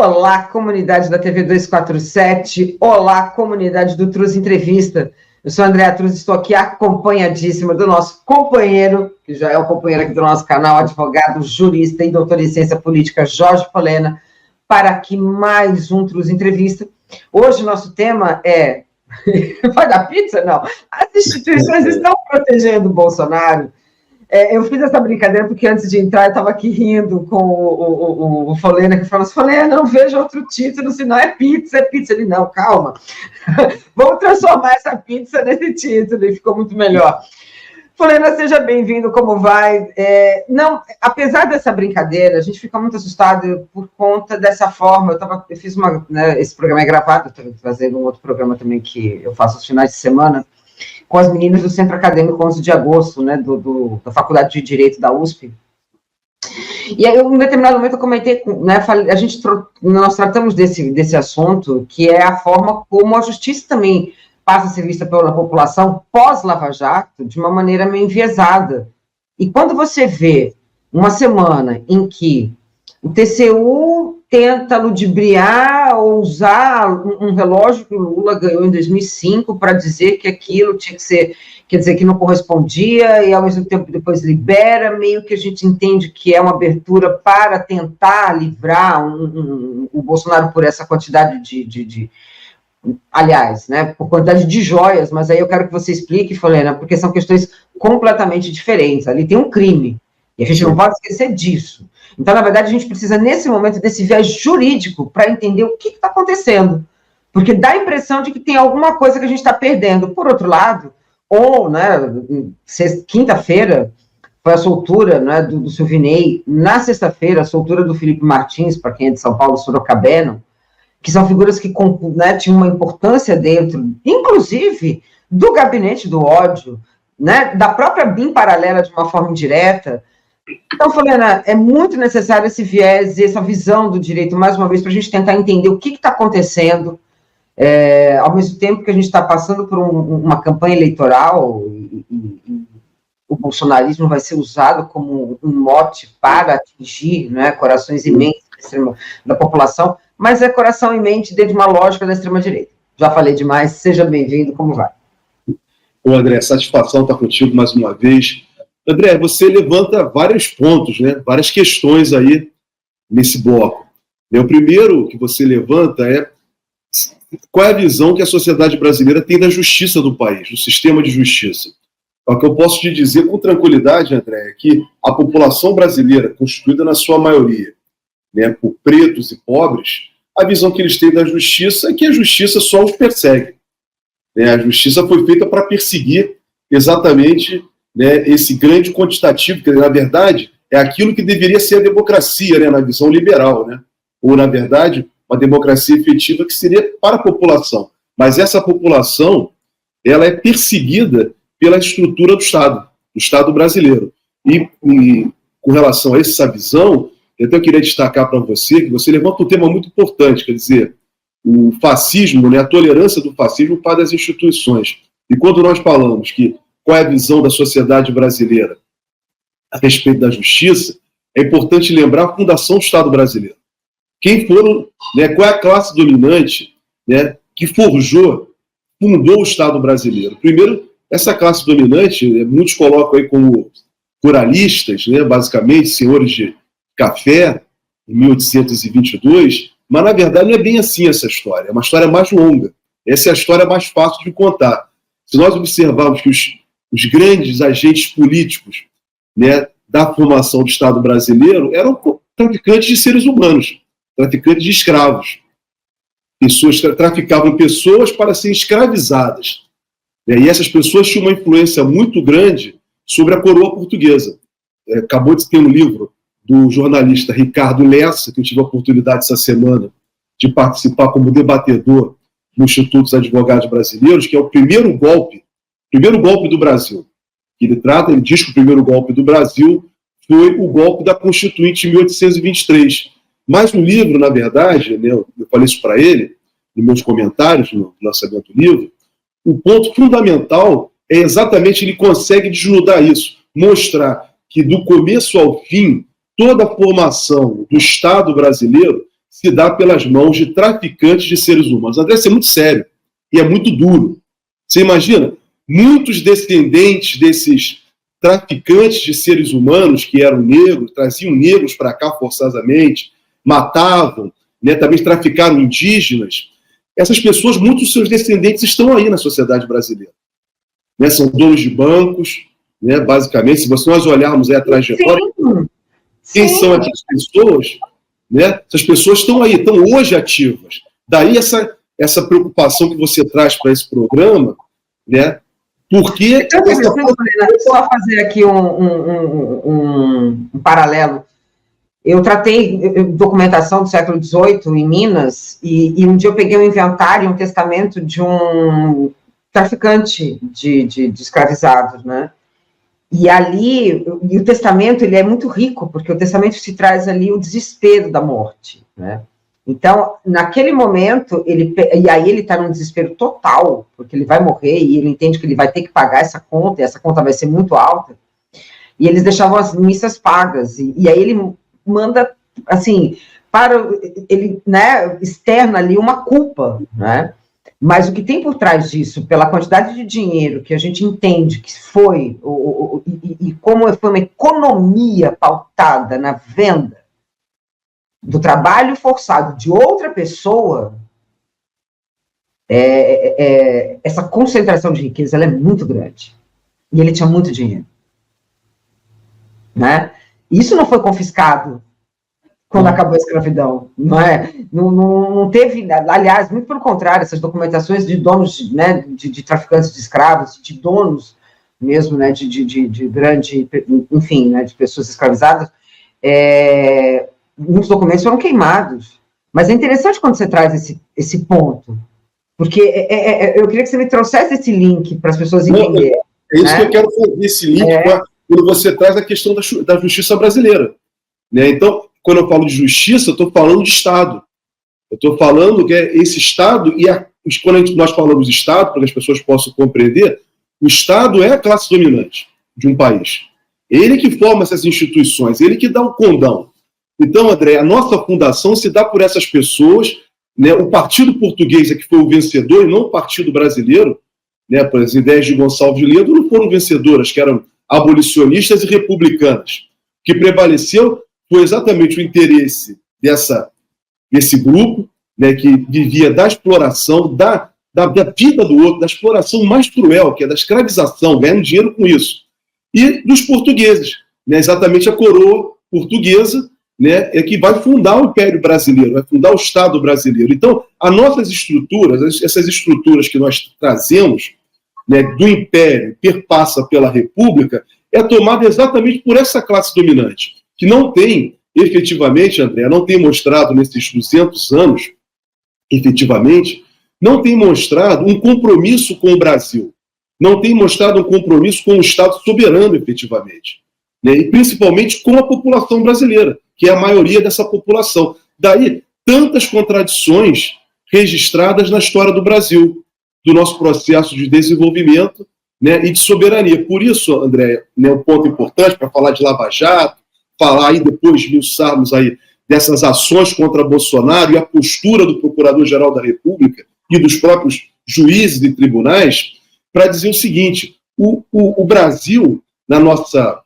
Olá, comunidade da TV 247, olá, comunidade do Truz Entrevista. Eu sou a Andréa Truz, estou aqui acompanhadíssima do nosso companheiro, que já é o companheiro aqui do nosso canal, advogado, jurista e doutor em ciência política, Jorge Polena, para aqui mais um Truz Entrevista. Hoje nosso tema é... Vai dar pizza? Não. As instituições estão protegendo o Bolsonaro. Eu fiz essa brincadeira porque antes de entrar eu estava aqui rindo com o Folena, que falou assim, Folena, não vejo outro título, senão é pizza. Ele, não, calma, vamos transformar essa pizza nesse título, e ficou muito melhor. Folena, seja bem-vindo, como vai? Não, apesar dessa brincadeira, a gente fica muito assustado por conta dessa forma, eu fiz esse programa é gravado, estou fazendo um outro programa também que eu faço aos finais de semana, com as meninas do Centro Acadêmico 11 de Agosto, né, da Faculdade de Direito da USP. E aí, em um determinado momento, eu comentei, né, nós tratamos desse assunto, que é a forma como a justiça também passa a ser vista pela população pós-Lava Jato, de uma maneira meio enviesada. E quando você vê uma semana em que o TCU tenta ludibriar ou usar um relógio que o Lula ganhou em 2005 para dizer que aquilo tinha que ser, quer dizer, que não correspondia, e ao mesmo tempo depois libera, meio que a gente entende que é uma abertura para tentar livrar o Bolsonaro por essa quantidade aliás, né, por quantidade de joias, mas aí eu quero que você explique, Folena, porque são questões completamente diferentes. Ali tem um crime, e a gente não pode esquecer disso. Então, na verdade, a gente precisa, nesse momento, desse viés jurídico para entender o que está acontecendo. Porque dá a impressão de que tem alguma coisa que a gente está perdendo. Por outro lado, quinta-feira, foi a soltura, né, do Silvinei. Na sexta-feira, a soltura do Felipe Martins, para quem é de São Paulo, sorocabeno, que são figuras que, né, tinham uma importância dentro, inclusive, do gabinete do ódio, né, da própria BIM paralela de uma forma indireta. Então, Folena, é muito necessário esse viés, essa visão do direito, mais uma vez, para a gente tentar entender o que está acontecendo, ao mesmo tempo que a gente está passando por uma campanha eleitoral, e o bolsonarismo vai ser usado como um mote para atingir, né, corações e mentes da população, mas é coração e mente dentro de uma lógica da extrema-direita. Já falei demais, seja bem-vindo, como vai? Ô, André, satisfação estar contigo mais uma vez. André, você levanta vários pontos, né? Várias questões aí nesse bloco. O primeiro que você levanta é qual é a visão que a sociedade brasileira tem da justiça do país, do sistema de justiça. O que eu posso te dizer com tranquilidade, André, é que a população brasileira, constituída na sua maioria, né, por pretos e pobres, a visão que eles têm da justiça é que a justiça só os persegue. A justiça foi feita para perseguir exatamente, né, esse grande quantitativo, que na verdade é aquilo que deveria ser a democracia, né, na visão liberal, né? Ou na verdade uma democracia efetiva que seria para a população. Mas essa população, ela é perseguida pela estrutura do Estado brasileiro. E com relação a essa visão, eu até queria destacar para você que você levanta um tema muito importante, quer dizer, o fascismo, né, a tolerância do fascismo para as instituições. E quando nós falamos que qual é a visão da sociedade brasileira a respeito da justiça, é importante lembrar a fundação do Estado brasileiro. Quem foram, né, qual é a classe dominante, né, que fundou o Estado brasileiro? Primeiro, essa classe dominante, muitos colocam aí como ruralistas, né, basicamente, senhores de café, em 1822, mas na verdade não é bem assim essa história, é uma história mais longa. Essa é a história mais fácil de contar. Se nós observarmos que os grandes agentes políticos, né, da formação do Estado brasileiro eram traficantes de seres humanos, traficantes de escravos. Pessoas traficavam pessoas para serem escravizadas. E essas pessoas tinham uma influência muito grande sobre a coroa portuguesa. Acabou de ter um livro do jornalista Ricardo Lessa, que eu tive a oportunidade essa semana de participar como debatedor no Instituto dos Advogados Brasileiros, que é o primeiro golpe do Brasil. Ele diz que o primeiro golpe do Brasil foi o golpe da Constituinte de 1823. Mas no livro, na verdade, né, eu falei isso para ele, nos meus comentários, no lançamento do livro, o ponto fundamental é exatamente ele consegue desnudar isso, mostrar que do começo ao fim, toda a formação do Estado brasileiro se dá pelas mãos de traficantes de seres humanos. André, isso é muito sério e é muito duro. Você imagina, muitos descendentes desses traficantes de seres humanos que eram negros, traziam negros para cá forçosamente, matavam, né, também traficaram indígenas. Essas pessoas, muitos dos seus descendentes estão aí na sociedade brasileira. Né, são donos de bancos, né, basicamente, se nós olharmos aí a trajetória, quem são essas pessoas? Né? Essas pessoas estão aí, estão hoje ativas. Daí essa preocupação que você traz para esse programa, né? Porque... Só fazer aqui um paralelo. Eu tratei documentação do século XVIII em Minas, e um dia eu peguei um inventário, um testamento de um traficante de escravizados, né? E ali, o testamento, ele é muito rico, porque o testamento se traz ali o desespero da morte, né? Então, naquele momento, e aí ele está num desespero total, porque ele vai morrer e ele entende que ele vai ter que pagar essa conta, e essa conta vai ser muito alta, e eles deixavam as missas pagas, e aí ele manda, assim, ele, né, externa ali uma culpa, né? Mas o que tem por trás disso, pela quantidade de dinheiro que a gente entende que foi, e como foi uma economia pautada na venda do trabalho forçado de outra pessoa, essa concentração de riqueza ela é muito grande. E ele tinha muito dinheiro. Né? Isso não foi confiscado quando acabou a escravidão, não é? Não teve, aliás, muito pelo contrário, essas documentações de donos, né, de traficantes de escravos, de donos mesmo, né, de grande, enfim, né, de pessoas escravizadas, muitos documentos foram queimados. Mas é interessante quando você traz esse ponto, porque eu queria que você me trouxesse esse link para as pessoas entenderem. É isso, né? Que eu quero fazer, esse link, quando você traz a questão da justiça brasileira. Né? Então, quando eu falo de justiça, eu estou falando de Estado. Eu estou falando que é esse Estado, quando nós falamos de Estado, para que as pessoas possam compreender, o Estado é a classe dominante de um país. Ele que forma essas instituições, ele que dá o condão. Então, André, a nossa fundação se dá por essas pessoas, né? O Partido Português é que foi o vencedor, e não o Partido Brasileiro, né? As ideias de Gonçalves de Ledo não foram vencedoras, que eram abolicionistas e republicanas. O que prevaleceu foi exatamente o interesse desse grupo, né, que vivia da exploração, da vida do outro, da exploração mais cruel, que é da escravização, ganhando dinheiro com isso. E dos portugueses, né, exatamente a coroa portuguesa, né, é que vai fundar o Império Brasileiro, vai fundar o Estado brasileiro. Então, as nossas estruturas, essas estruturas que nós trazemos, né, do Império, perpassa pela República, é tomada exatamente por essa classe dominante, que não tem, efetivamente, André, não tem mostrado nesses 200 anos, efetivamente, não tem mostrado um compromisso com o Brasil, não tem mostrado um compromisso com o Estado soberano, efetivamente, né? E principalmente com a população brasileira, que é a maioria dessa população. Daí, tantas contradições registradas na história do Brasil, do nosso processo de desenvolvimento, né, e de soberania. Por isso, André, né, um ponto importante para falar de Lava Jato, falar aí depois, esmiuçarmos aí dessas ações contra Bolsonaro e a postura do Procurador-Geral da República e dos próprios juízes e tribunais, para dizer o seguinte: o Brasil, na nossa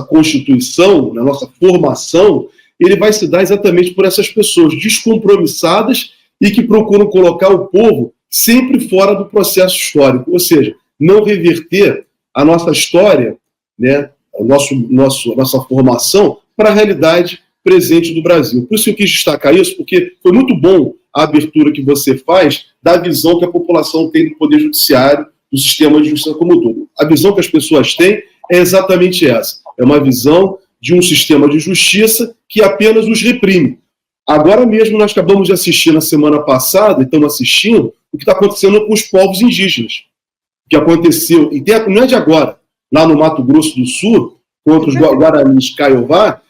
Constituição, na nossa formação, ele vai se dar exatamente por essas pessoas descompromissadas e que procuram colocar o povo sempre fora do processo histórico, ou seja, não reverter a nossa história, né, a nossa formação para a realidade presente do Brasil. Por isso que eu quis destacar isso, porque foi muito bom a abertura que você faz da visão que a população tem do Poder Judiciário, do sistema de justiça como um todo. A visão que as pessoas têm é exatamente essa. É uma visão de um sistema de justiça que apenas os reprime. Agora mesmo nós acabamos de assistir na semana passada, e estamos assistindo, o que está acontecendo com os povos indígenas. O que aconteceu, e não é de agora, lá no Mato Grosso do Sul, contra os Guaranis Kaiowá,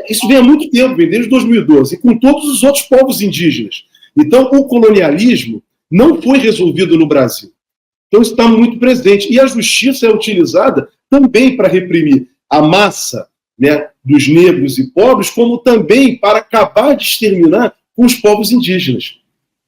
isso vem há muito tempo, vem desde 2012, e com todos os outros povos indígenas. Então, o colonialismo não foi resolvido no Brasil. Então, isso está muito presente. E a justiça é utilizada também para reprimir a massa, né, dos negros e pobres, como também para acabar de exterminar com os povos indígenas.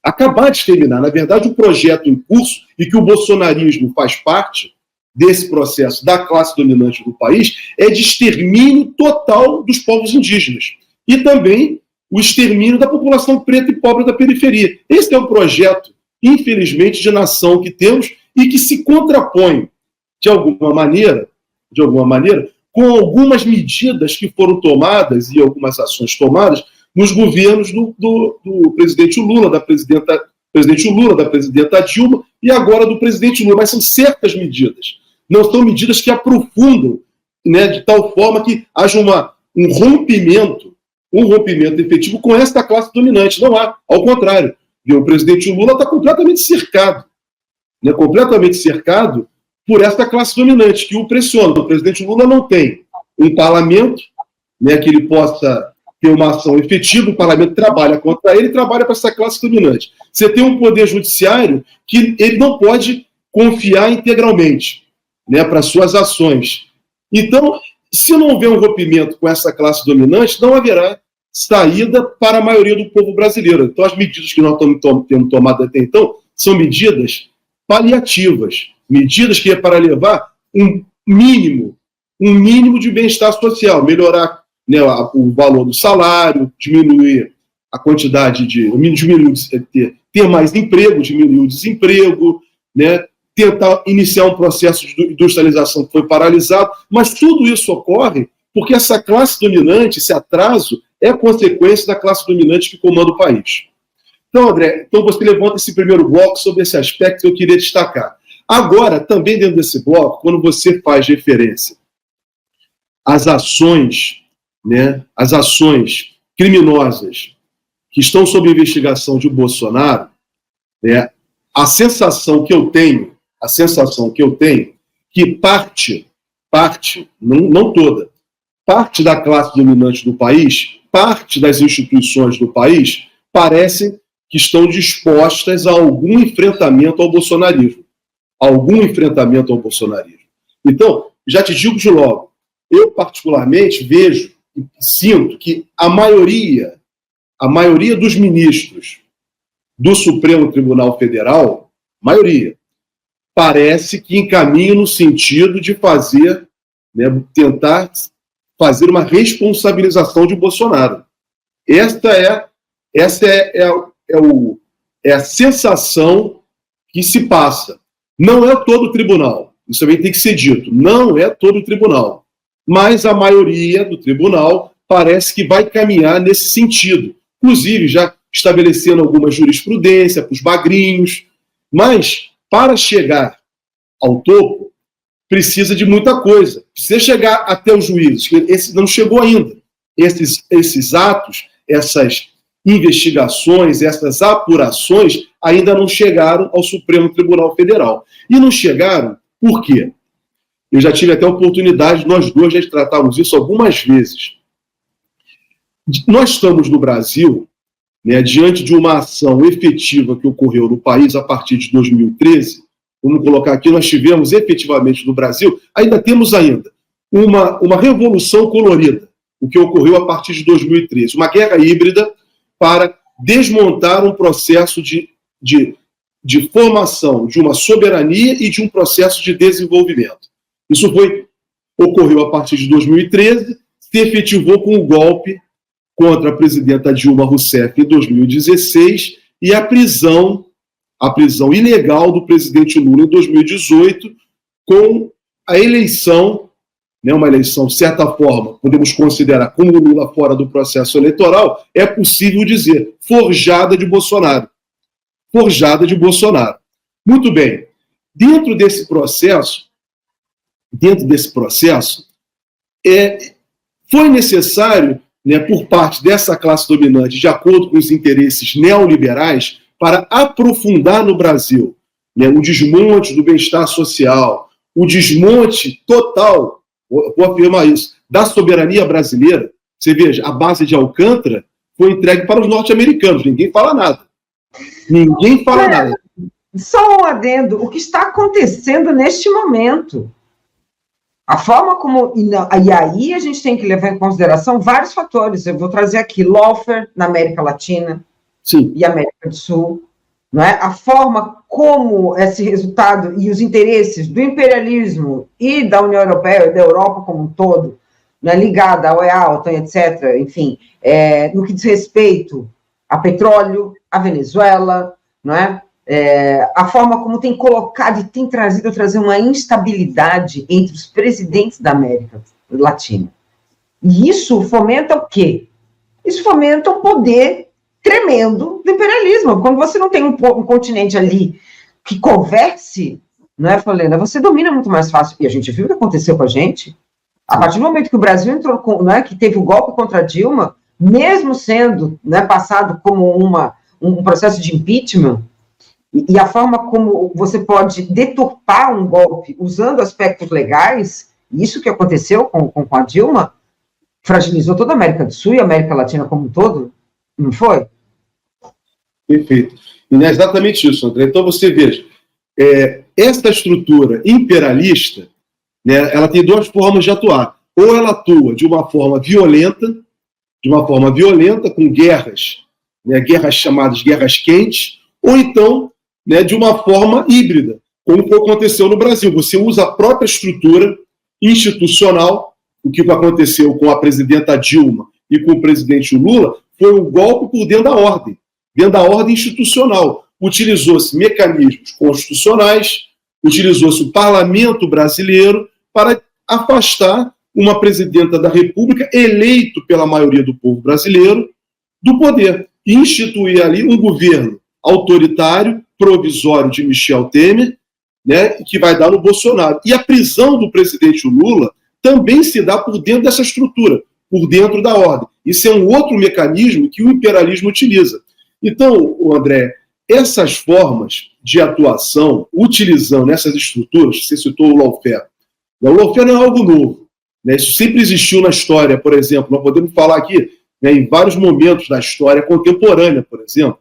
Acabar de exterminar. Na verdade, o projeto em curso, e que o bolsonarismo faz parte desse processo da classe dominante do país, é de extermínio total dos povos indígenas. E também o extermínio da população preta e pobre da periferia. Esse é o projeto, infelizmente, de nação que temos e que se contrapõe, de alguma maneira, com algumas medidas que foram tomadas e algumas ações tomadas nos governos do presidente Lula, da presidenta Dilma e agora do presidente Lula. Mas são certas medidas. Não são medidas que aprofundam, né, de tal forma que haja um rompimento efetivo com esta classe dominante. Não há. Ao contrário. O presidente Lula está completamente cercado. Né, completamente cercado por esta classe dominante, que o pressiona. O presidente Lula não tem um parlamento, né, que ele possa ter uma ação efetiva, o parlamento trabalha contra ele, trabalha para essa classe dominante. Você tem um poder judiciário que ele não pode confiar integralmente, né, para suas ações. Então, se não houver um rompimento com essa classe dominante, não haverá saída para a maioria do povo brasileiro. Então, as medidas que nós temos tomado até então são medidas paliativas, medidas que é para levar um mínimo de bem-estar social, melhorar, né, o valor do salário, diminuir a quantidade ter mais emprego, diminuir o desemprego, né, tentar iniciar um processo de industrialização que foi paralisado, mas tudo isso ocorre porque essa classe dominante, esse atraso, é consequência da classe dominante que comanda o país. Então, André, você levanta esse primeiro bloco sobre esse aspecto que eu queria destacar. Agora, também dentro desse bloco, quando você faz referência às ações, né, às ações criminosas que estão sob investigação de Bolsonaro, né, a sensação que eu tenho, que parte, não toda, parte da classe dominante do país, parte das instituições do país, parecem que estão dispostas a algum enfrentamento ao bolsonarismo. Então, já te digo de logo, eu particularmente vejo e sinto que a maioria dos ministros do Supremo Tribunal Federal, parece que encaminha no sentido de fazer, né, tentar fazer uma responsabilização de Bolsonaro. Essa é a sensação que se passa. Não é todo o tribunal, isso também tem que ser dito, não é todo o tribunal, mas a maioria do tribunal parece que vai caminhar nesse sentido, inclusive já estabelecendo alguma jurisprudência para os bagrinhos, mas para chegar ao topo precisa de muita coisa, precisa chegar até os juízes, que esse não chegou ainda. Esses atos, essas investigações, essas apurações ainda não chegaram ao Supremo Tribunal Federal. E não chegaram por quê? Eu já tive até a oportunidade, nós dois já tratamos isso algumas vezes. Nós estamos no Brasil, né, diante de uma ação efetiva que ocorreu no país a partir de 2013, vamos colocar aqui, nós tivemos efetivamente no Brasil, ainda temos uma revolução colorida, o que ocorreu a partir de 2013, uma guerra híbrida para desmontar um processo de formação de uma soberania e de um processo de desenvolvimento. Isso ocorreu a partir de 2013, se efetivou com o golpe contra a presidenta Dilma Rousseff em 2016 e a prisão ilegal do presidente Lula em 2018, com a eleição, né, uma eleição, de certa forma, podemos considerar como o Lula fora do processo eleitoral, é possível dizer, forjada de Bolsonaro. Muito bem. Dentro desse processo, foi necessário, né, por parte dessa classe dominante, de acordo com os interesses neoliberais, para aprofundar no Brasil, né, o desmonte do bem-estar social, o desmonte total, vou afirmar isso, da soberania brasileira. Você veja, a base de Alcântara foi entregue para os norte-americanos, ninguém fala nada. Só um adendo, o que está acontecendo neste momento? A forma como... E aí a gente tem que levar em consideração vários fatores. Eu vou trazer aqui lawfare na América Latina. Sim. E América do Sul. Não é? A forma como esse resultado e os interesses do imperialismo e da União Europeia e da Europa como um todo, né, ligada ao EA, OTAN, etc., enfim, no que diz respeito a petróleo, a Venezuela, não é? A forma como tem colocado e tem trazer uma instabilidade entre os presidentes da América Latina. E isso fomenta o quê? Isso fomenta um poder tremendo do imperialismo. Quando você não tem um continente ali que converse, não é, Folena? Você domina muito mais fácil. E a gente viu o que aconteceu com a gente. A partir do momento que o Brasil entrou, não é, que teve o golpe contra Dilma, mesmo sendo, né, passado como um processo de impeachment, e a forma como você pode deturpar um golpe usando aspectos legais, isso que aconteceu com a Dilma, fragilizou toda a América do Sul e a América Latina como um todo, não foi? Perfeito. E é exatamente isso, André. Então você veja, esta estrutura imperialista, né, ela tem duas formas de atuar. Ou ela atua de uma forma violenta, com guerras, né, guerras chamadas guerras quentes, ou então, né, de uma forma híbrida, como aconteceu no Brasil. Você usa a própria estrutura institucional. O que aconteceu com a presidenta Dilma e com o presidente Lula foi um golpe por dentro da ordem institucional. Utilizou-se mecanismos constitucionais, utilizou-se o parlamento brasileiro para afastar uma presidenta da República eleito pela maioria do povo brasileiro do poder e instituir ali um governo autoritário, provisório de Michel Temer, né, que vai dar no Bolsonaro. E a prisão do presidente Lula também se dá por dentro dessa estrutura, por dentro da ordem. Isso é um outro mecanismo que o imperialismo utiliza. Então, André, essas formas de atuação, utilizando essas estruturas, você citou o lawfare. O lawfare não é algo novo, né? Isso sempre existiu na história, por exemplo. Nós podemos falar aqui, né, em vários momentos da história contemporânea, por exemplo.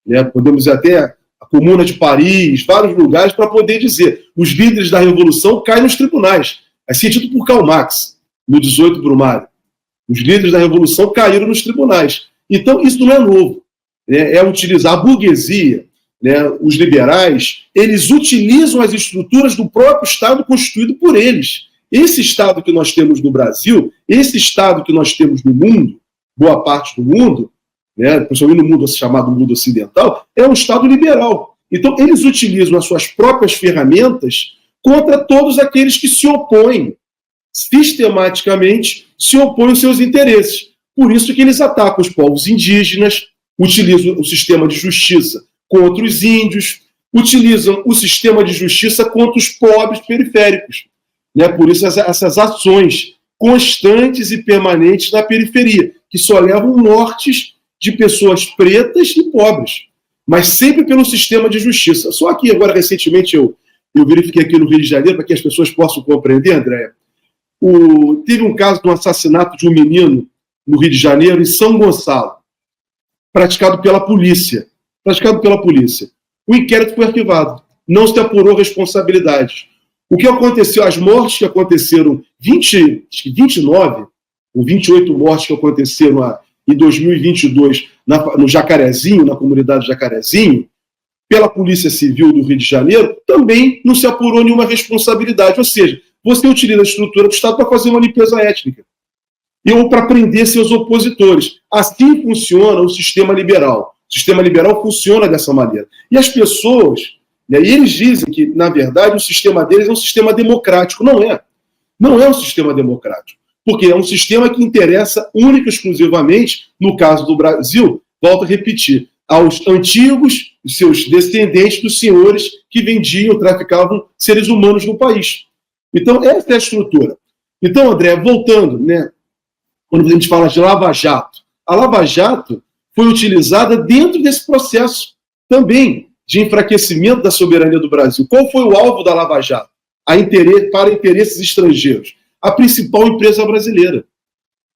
Né? Podemos ir até a Comuna de Paris, vários lugares, para poder dizer os líderes da Revolução caem nos tribunais. É citado por Karl Marx, no 18 Brumário. Os líderes da Revolução caíram nos tribunais. Então, isso não é novo. É utilizar a burguesia, né, os liberais, eles utilizam as estruturas do próprio Estado constituído por eles. Esse Estado que nós temos no Brasil, esse Estado que nós temos no mundo, boa parte do mundo, né, principalmente no mundo chamado mundo ocidental, é um Estado liberal. Então, eles utilizam as suas próprias ferramentas contra todos aqueles que se opõem, sistematicamente se opõem aos seus interesses. Por isso que eles atacam os povos indígenas, utilizam o sistema de justiça contra os índios, utilizam o sistema de justiça contra os pobres periféricos. Né? Por isso essas ações constantes e permanentes na periferia, que só levam mortes de pessoas pretas e pobres, mas sempre pelo sistema de justiça. Só que agora, recentemente, eu verifiquei aqui no Rio de Janeiro, para que as pessoas possam compreender, Andréia, teve um caso de um assassinato de um menino no Rio de Janeiro, em São Gonçalo, praticado pela polícia. O inquérito foi arquivado. Não se apurou responsabilidade. O que aconteceu, as mortes que aconteceram, 29 ou 28 mortes que aconteceram em 2022 no Jacarezinho, na comunidade Jacarezinho, pela Polícia Civil do Rio de Janeiro, também não se apurou nenhuma responsabilidade. Ou seja, você utiliza a estrutura do Estado para fazer uma limpeza étnica. Ou para prender seus opositores. Assim funciona o sistema liberal. O sistema liberal funciona dessa maneira. E as pessoas, né, e eles dizem que, na verdade, o sistema deles é um sistema democrático. Não é. Não é um sistema democrático. Porque é um sistema que interessa única e exclusivamente, no caso do Brasil, volto a repetir, aos antigos, seus descendentes dos senhores que vendiam, traficavam seres humanos no país. Então, essa é a estrutura. Então, André, voltando, né, quando a gente fala de Lava Jato, a Lava Jato foi utilizada dentro desse processo também de enfraquecimento da soberania do Brasil. Qual foi o alvo da Lava Jato? Para interesses estrangeiros. A principal empresa brasileira,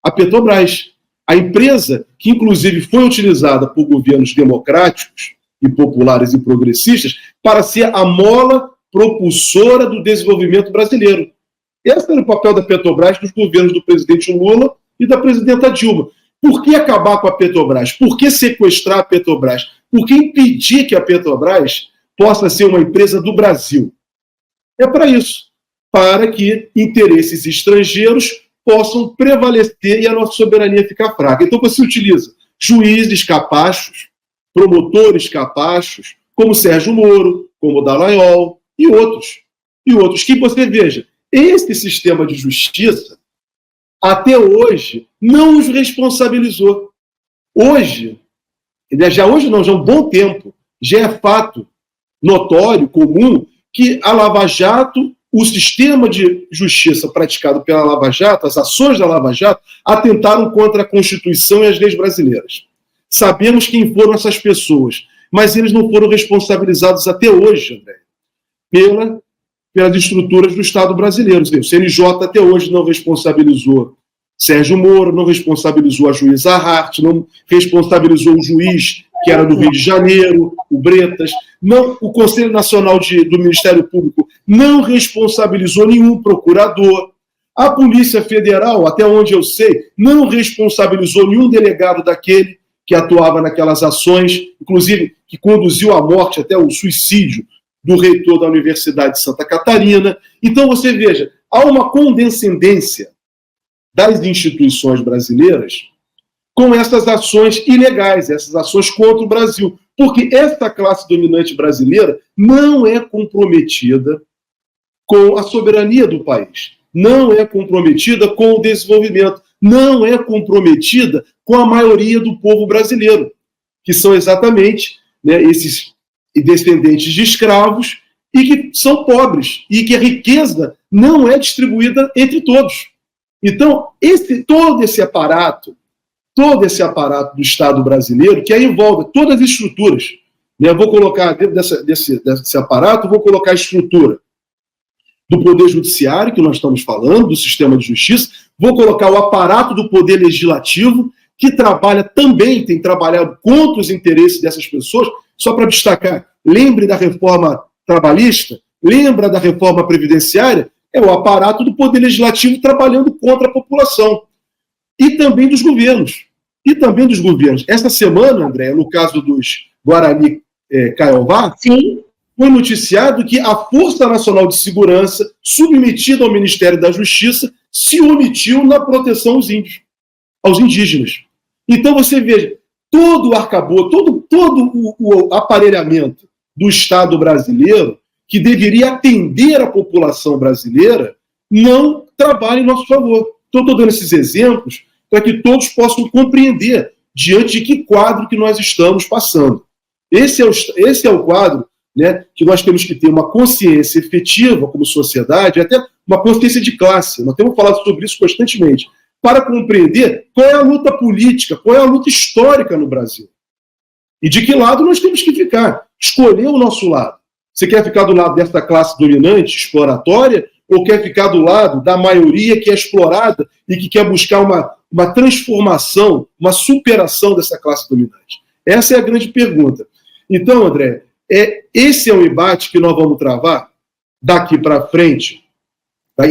a Petrobras. A empresa que, inclusive, foi utilizada por governos democráticos e populares e progressistas para ser a mola propulsora do desenvolvimento brasileiro. Esse era o papel da Petrobras dos governos do presidente Lula e da presidenta Dilma. Por que acabar com a Petrobras? Por que sequestrar a Petrobras? Por que impedir que a Petrobras possa ser uma empresa do Brasil? É para isso, para que interesses estrangeiros possam prevalecer e a nossa soberania ficar fraca. Então você utiliza juízes capachos, promotores capachos, como Sérgio Moro, como Dallagnol e outros. E outros que você veja, esse sistema de justiça, até hoje, não os responsabilizou. Hoje já há um bom tempo, já é fato notório, comum, que a Lava Jato, o sistema de justiça praticado pela Lava Jato, as ações da Lava Jato, atentaram contra a Constituição e as leis brasileiras. Sabemos quem foram essas pessoas, mas eles não foram responsabilizados até hoje, André, pelas estruturas do Estado brasileiro. O CNJ até hoje não responsabilizou Sérgio Moro, não responsabilizou a juíza Hart, não responsabilizou o juiz que era do Rio de Janeiro, o Bretas, não, o Conselho Nacional do Ministério Público não responsabilizou nenhum procurador. A Polícia Federal, até onde eu sei, não responsabilizou nenhum delegado daquele que atuava naquelas ações, inclusive que conduziu à morte, até o suicídio do reitor da Universidade de Santa Catarina. Então, você veja, há uma condescendência das instituições brasileiras com essas ações ilegais, essas ações contra o Brasil. Porque esta classe dominante brasileira não é comprometida com a soberania do país, não é comprometida com o desenvolvimento, não é comprometida com a maioria do povo brasileiro, que são exatamente, esses descendentes de escravos e que são pobres, e que a riqueza não é distribuída entre todos. Então, todo esse aparato do Estado brasileiro, que aí envolve todas as estruturas, eu vou colocar dentro desse aparato, vou colocar a estrutura do Poder Judiciário, que nós estamos falando, do sistema de justiça, vou colocar o aparato do Poder Legislativo, que tem trabalhado contra os interesses dessas pessoas. Só para destacar, lembre da reforma trabalhista, lembra da reforma previdenciária, é o aparato do Poder Legislativo trabalhando contra a população. E também dos governos. Esta semana, André, no caso dos Guarani Kaiowá, foi noticiado que a Força Nacional de Segurança, submetida ao Ministério da Justiça, se omitiu na proteção aos indígenas. Então você veja, todo o arcabouço, todo o aparelhamento do Estado brasileiro, que deveria atender a população brasileira, não trabalha em nosso favor. Então, estou dando esses exemplos para que todos possam compreender diante de que quadro que nós estamos passando. Esse é o quadro, que nós temos que ter uma consciência efetiva como sociedade, até uma consciência de classe. Nós temos falado sobre isso constantemente, para compreender qual é a luta política, qual é a luta histórica no Brasil. E de que lado nós temos que ficar. Escolher o nosso lado. Você quer ficar do lado dessa classe dominante, exploratória, ou quer ficar do lado da maioria que é explorada e que quer buscar uma transformação, uma superação dessa classe dominante? Essa é a grande pergunta. Então, André, esse é um embate que nós vamos travar daqui para frente.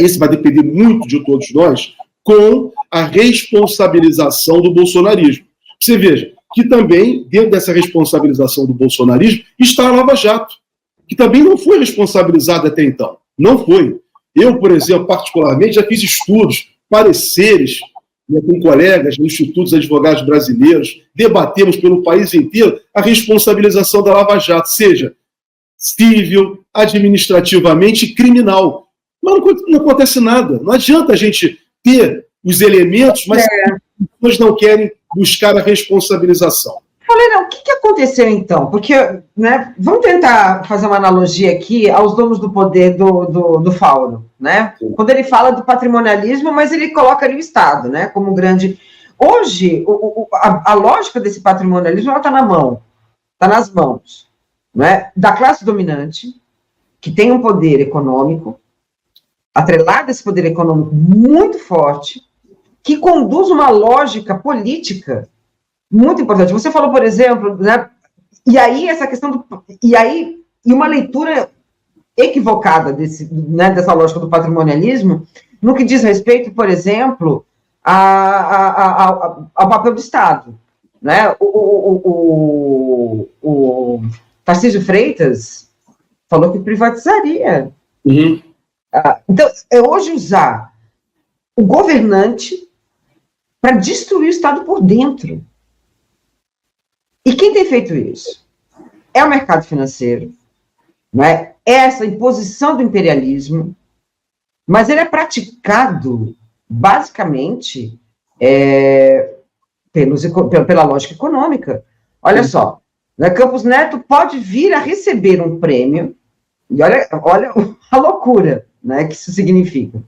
Isso vai depender muito de todos nós, com a responsabilização do bolsonarismo. Você veja que também, dentro dessa responsabilização do bolsonarismo, está a Lava Jato, que também não foi responsabilizada até então. Não foi. Eu, por exemplo, particularmente, já fiz estudos, pareceres, com colegas no Instituto dos Advogados Brasileiros, debatemos pelo país inteiro a responsabilização da Lava Jato, seja civil, administrativamente e criminal. Mas não acontece nada. Não adianta a gente ter os elementos, mas as pessoas não querem buscar a responsabilização. Valera, o que aconteceu então? Porque, vamos tentar fazer uma analogia aqui aos domos do poder do Fauno, Quando ele fala do patrimonialismo, mas ele coloca ali o Estado, como grande... Hoje, a lógica desse patrimonialismo está nas mãos, da classe dominante, que tem um poder econômico, atrelado a esse poder econômico muito forte, que conduz uma lógica política muito importante. Você falou, por exemplo, e aí essa questão e uma leitura equivocada dessa lógica do patrimonialismo, no que diz respeito, por exemplo, ao papel do Estado. Né? O Tarcísio Freitas falou que privatizaria. Uhum. Então, é hoje usar o governante para destruir o Estado por dentro. E quem tem feito isso? É o mercado financeiro, não é? É essa imposição do imperialismo, mas ele é praticado, basicamente, pela lógica econômica. Olha só, né? Campos Neto pode vir a receber um prêmio, e olha a loucura, né, que isso significa,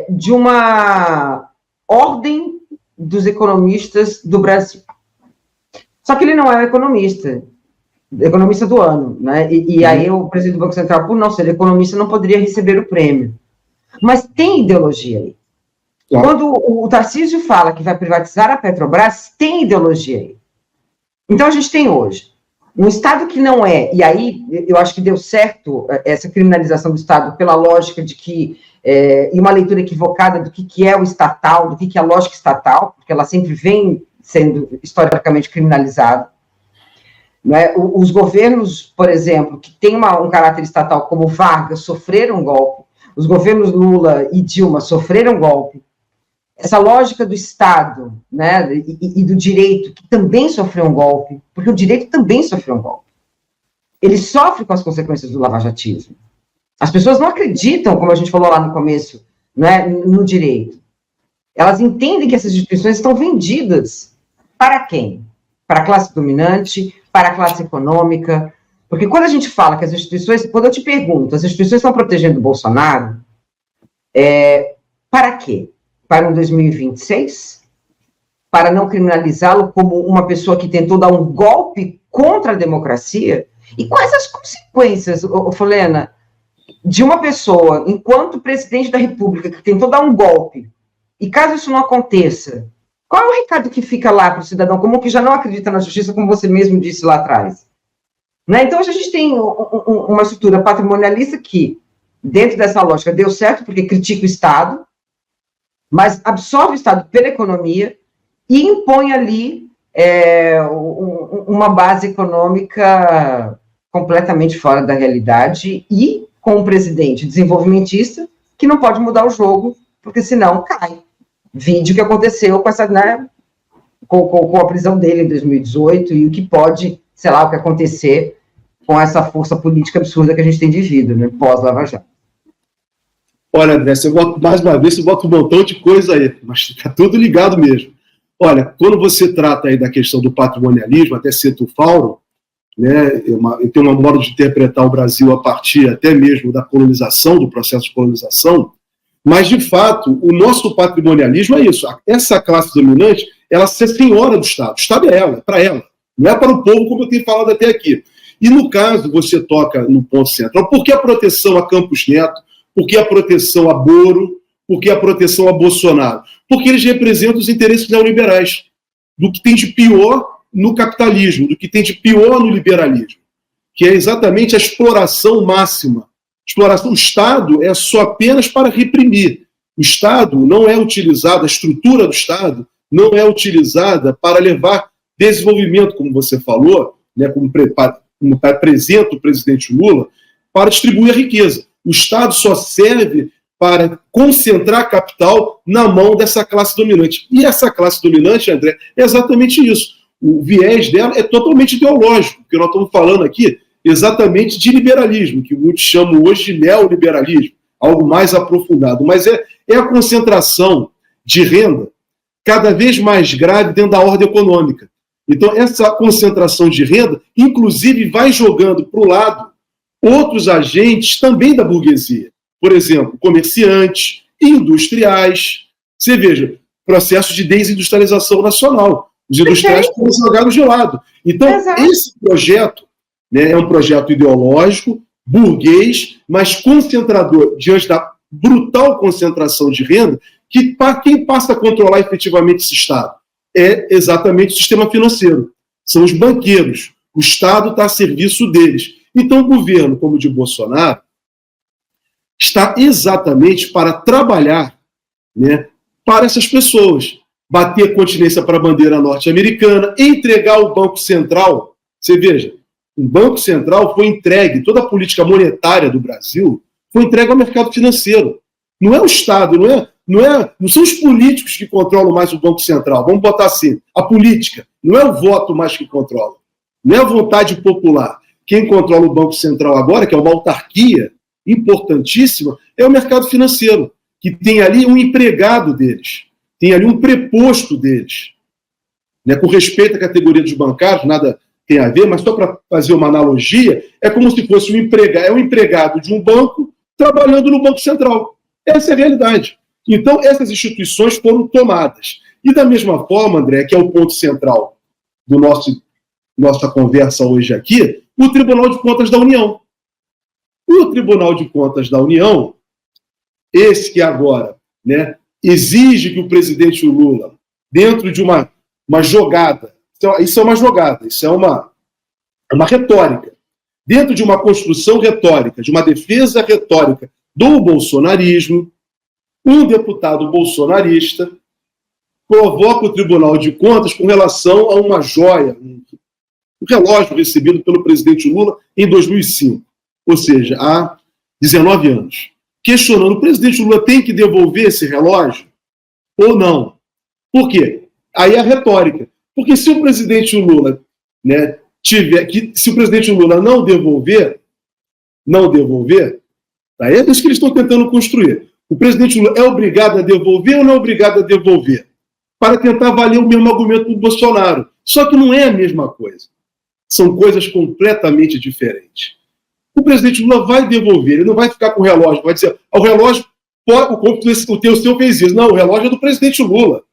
de uma ordem dos economistas do Brasil. Só que ele não é um economista do ano, né? E aí o presidente do Banco Central, por não ser economista, não poderia receber o prêmio. Mas tem ideologia aí. Claro. Quando o Tarcísio fala que vai privatizar a Petrobras, tem ideologia aí. Então a gente tem hoje um Estado que não é, e aí eu acho que deu certo essa criminalização do Estado pela lógica de que, e uma leitura equivocada do que é o estatal, do que é a lógica estatal, porque ela sempre vem sendo historicamente criminalizada. Né? Os governos, por exemplo, que têm um caráter estatal, como Vargas, sofreram golpe, os governos Lula e Dilma sofreram golpe. Essa lógica do Estado, né, e do direito, que também sofreu um golpe, porque o direito também sofreu um golpe. Ele sofre com as consequências do lavajatismo. As pessoas não acreditam, como a gente falou lá no começo, né, no direito. Elas entendem que essas instituições estão vendidas. Para quem? Para a classe dominante, para a classe econômica. Porque quando a gente fala que as instituições, quando eu te pergunto, as instituições estão protegendo o Bolsonaro, para quê? Para um 2026? Para não criminalizá-lo como uma pessoa que tentou dar um golpe contra a democracia? E quais as consequências, Folena, de uma pessoa, enquanto presidente da República, que tentou dar um golpe, e caso isso não aconteça, qual é o recado que fica lá para o cidadão comum que já não acredita na justiça, como você mesmo disse lá atrás? Né? Então, hoje a gente tem uma estrutura patrimonialista que, dentro dessa lógica, deu certo, porque critica o Estado, mas absorve o Estado pela economia e impõe ali uma base econômica completamente fora da realidade e com um presidente desenvolvimentista que não pode mudar o jogo, porque senão cai. Vídeo que aconteceu com essa, né, com a prisão dele em 2018 e o que pode, sei lá, o que acontecer com essa força política absurda que a gente tem vivido, né, pós-Lava Jato. Olha, André, mais uma vez, você bota um montão de coisa aí, mas está tudo ligado mesmo. Olha, quando você trata aí da questão do patrimonialismo, até cito o Fausto, né, eu tenho uma modo de interpretar o Brasil a partir até mesmo da colonização, do processo de colonização, mas, de fato, o nosso patrimonialismo é isso. Essa classe dominante, ela ser senhora do Estado. O Estado é ela, é para ela. Não é para o povo, como eu tenho falado até aqui. E, no caso, você toca no ponto central. Por que a proteção a Campos Neto? Por que a proteção a Moro? Por que a proteção a Bolsonaro? Porque eles representam os interesses neoliberais, do que tem de pior no capitalismo, do que tem de pior no liberalismo, que é exatamente a exploração máxima. Exploração. O Estado é só apenas para reprimir. O Estado não é utilizado, a estrutura do Estado não é utilizada para levar desenvolvimento, como você falou, né, como apresenta o presidente Lula, para distribuir a riqueza. O Estado só serve para concentrar capital na mão dessa classe dominante. E essa classe dominante, André, é exatamente isso. O viés dela é totalmente ideológico, porque nós estamos falando aqui exatamente de liberalismo, que muitos chamam hoje de neoliberalismo, algo mais aprofundado. Mas é a concentração de renda cada vez mais grave dentro da ordem econômica. Então, essa concentração de renda, inclusive, vai jogando para o lado outros agentes também da burguesia. Por exemplo, comerciantes, industriais. Você veja, processo de desindustrialização nacional. Os industriais foram jogados de lado. Então, esse projeto, né, é um projeto ideológico, burguês, mas concentrador, diante da brutal concentração de renda, que quem passa a controlar efetivamente esse Estado é exatamente o sistema financeiro. São os banqueiros. O Estado está a serviço deles. Então, o governo, como o de Bolsonaro, está exatamente para trabalhar, né, para essas pessoas. Bater continência para a bandeira norte-americana, entregar o Banco Central. Você veja, o Banco Central foi entregue, toda a política monetária do Brasil foi entregue ao mercado financeiro. Não é o Estado, não são os políticos que controlam mais o Banco Central. Vamos botar assim, a política. Não é o voto mais que controla. Não é a vontade popular. Quem controla o Banco Central agora, que é uma autarquia importantíssima, é o mercado financeiro, que tem ali um empregado deles, tem ali um preposto deles. Né? Com respeito à categoria dos bancários, nada tem a ver, mas só para fazer uma analogia, é como se fosse um empregado de um banco trabalhando no Banco Central. Essa é a realidade. Então, essas instituições foram tomadas. E da mesma forma, André, que é o ponto central do nossa conversa hoje aqui, o Tribunal de Contas da União. O Tribunal de Contas da União, esse que agora, né, exige que o presidente Lula, dentro de uma jogada, isso é uma jogada, isso é uma retórica, dentro de uma construção retórica, de uma defesa retórica do bolsonarismo, um deputado bolsonarista provoca o Tribunal de Contas com relação a uma joia, um relógio recebido pelo presidente Lula em 2005, ou seja, há 19 anos. Questionando, o presidente Lula tem que devolver esse relógio ou não? Por quê? Aí a retórica. Porque se o presidente Lula, né, se o presidente Lula não devolver, tá? É isso que eles estão tentando construir. O presidente Lula é obrigado a devolver ou não é obrigado a devolver? Para tentar valer o mesmo argumento do Bolsonaro. Só que não é a mesma coisa. São coisas completamente diferentes. O presidente Lula vai devolver, ele não vai ficar com o relógio, vai dizer, o relógio, o teu fez isso. Não, o relógio é do presidente Lula.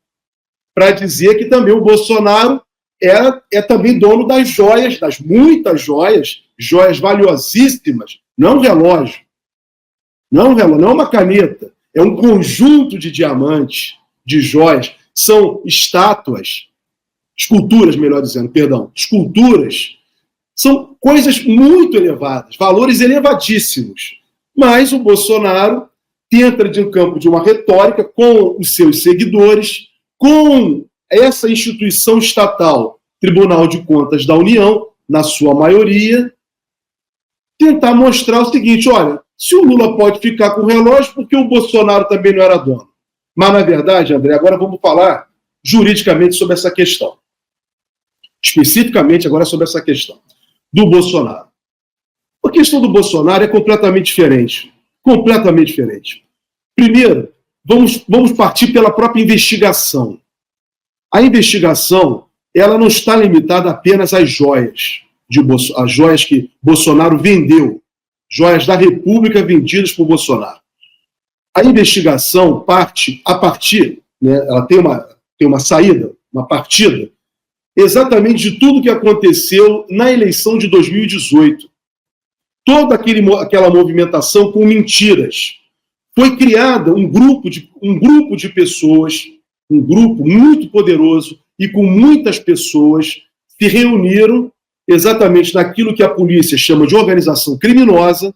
Para dizer que também o Bolsonaro é também dono das joias, das muitas joias valiosíssimas. Não é um relógio. Não é um relógio, não é uma caneta. É um conjunto de diamantes, de joias. São esculturas, melhor dizendo, perdão, esculturas. São coisas muito elevadas, valores elevadíssimos. Mas o Bolsonaro entra de um campo de uma retórica com os seus seguidores, com essa instituição estatal, Tribunal de Contas da União, na sua maioria, tentar mostrar o seguinte, olha, se o Lula pode ficar com o relógio, porque o Bolsonaro também não era dono. Mas, na verdade, André, agora vamos falar juridicamente sobre essa questão. Especificamente agora sobre essa questão do Bolsonaro. A questão do Bolsonaro é completamente diferente. Completamente diferente. Primeiro, vamos partir pela própria investigação. A investigação, ela não está limitada apenas às joias, as joias que Bolsonaro vendeu, joias da República vendidas por Bolsonaro. A investigação parte a partir, né, ela tem uma saída, uma partida, exatamente de tudo que aconteceu na eleição de 2018. Toda aquela movimentação com mentiras. Foi criada um grupo de pessoas, um grupo muito poderoso e com muitas pessoas se reuniram exatamente naquilo que a polícia chama de organização criminosa,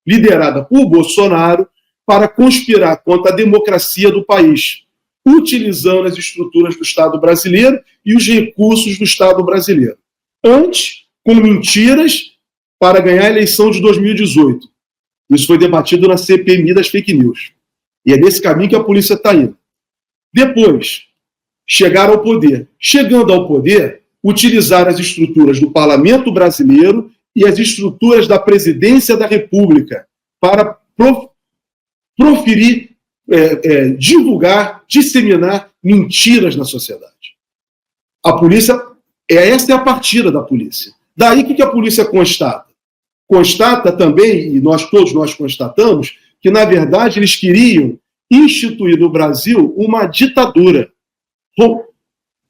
liderada por Bolsonaro, para conspirar contra a democracia do país, utilizando as estruturas do Estado brasileiro e os recursos do Estado brasileiro. Antes, com mentiras, para ganhar a eleição de 2018. Isso foi debatido na CPMI das fake news. E é nesse caminho que a polícia está indo. Depois, chegaram ao poder. Chegando ao poder, utilizaram as estruturas do Parlamento brasileiro e as estruturas da Presidência da República para proferir, divulgar, disseminar mentiras na sociedade. A polícia, essa é a partida da polícia. Daí o que a polícia constata? Constata também, e todos nós constatamos, que, na verdade, eles queriam instituir no Brasil uma ditadura.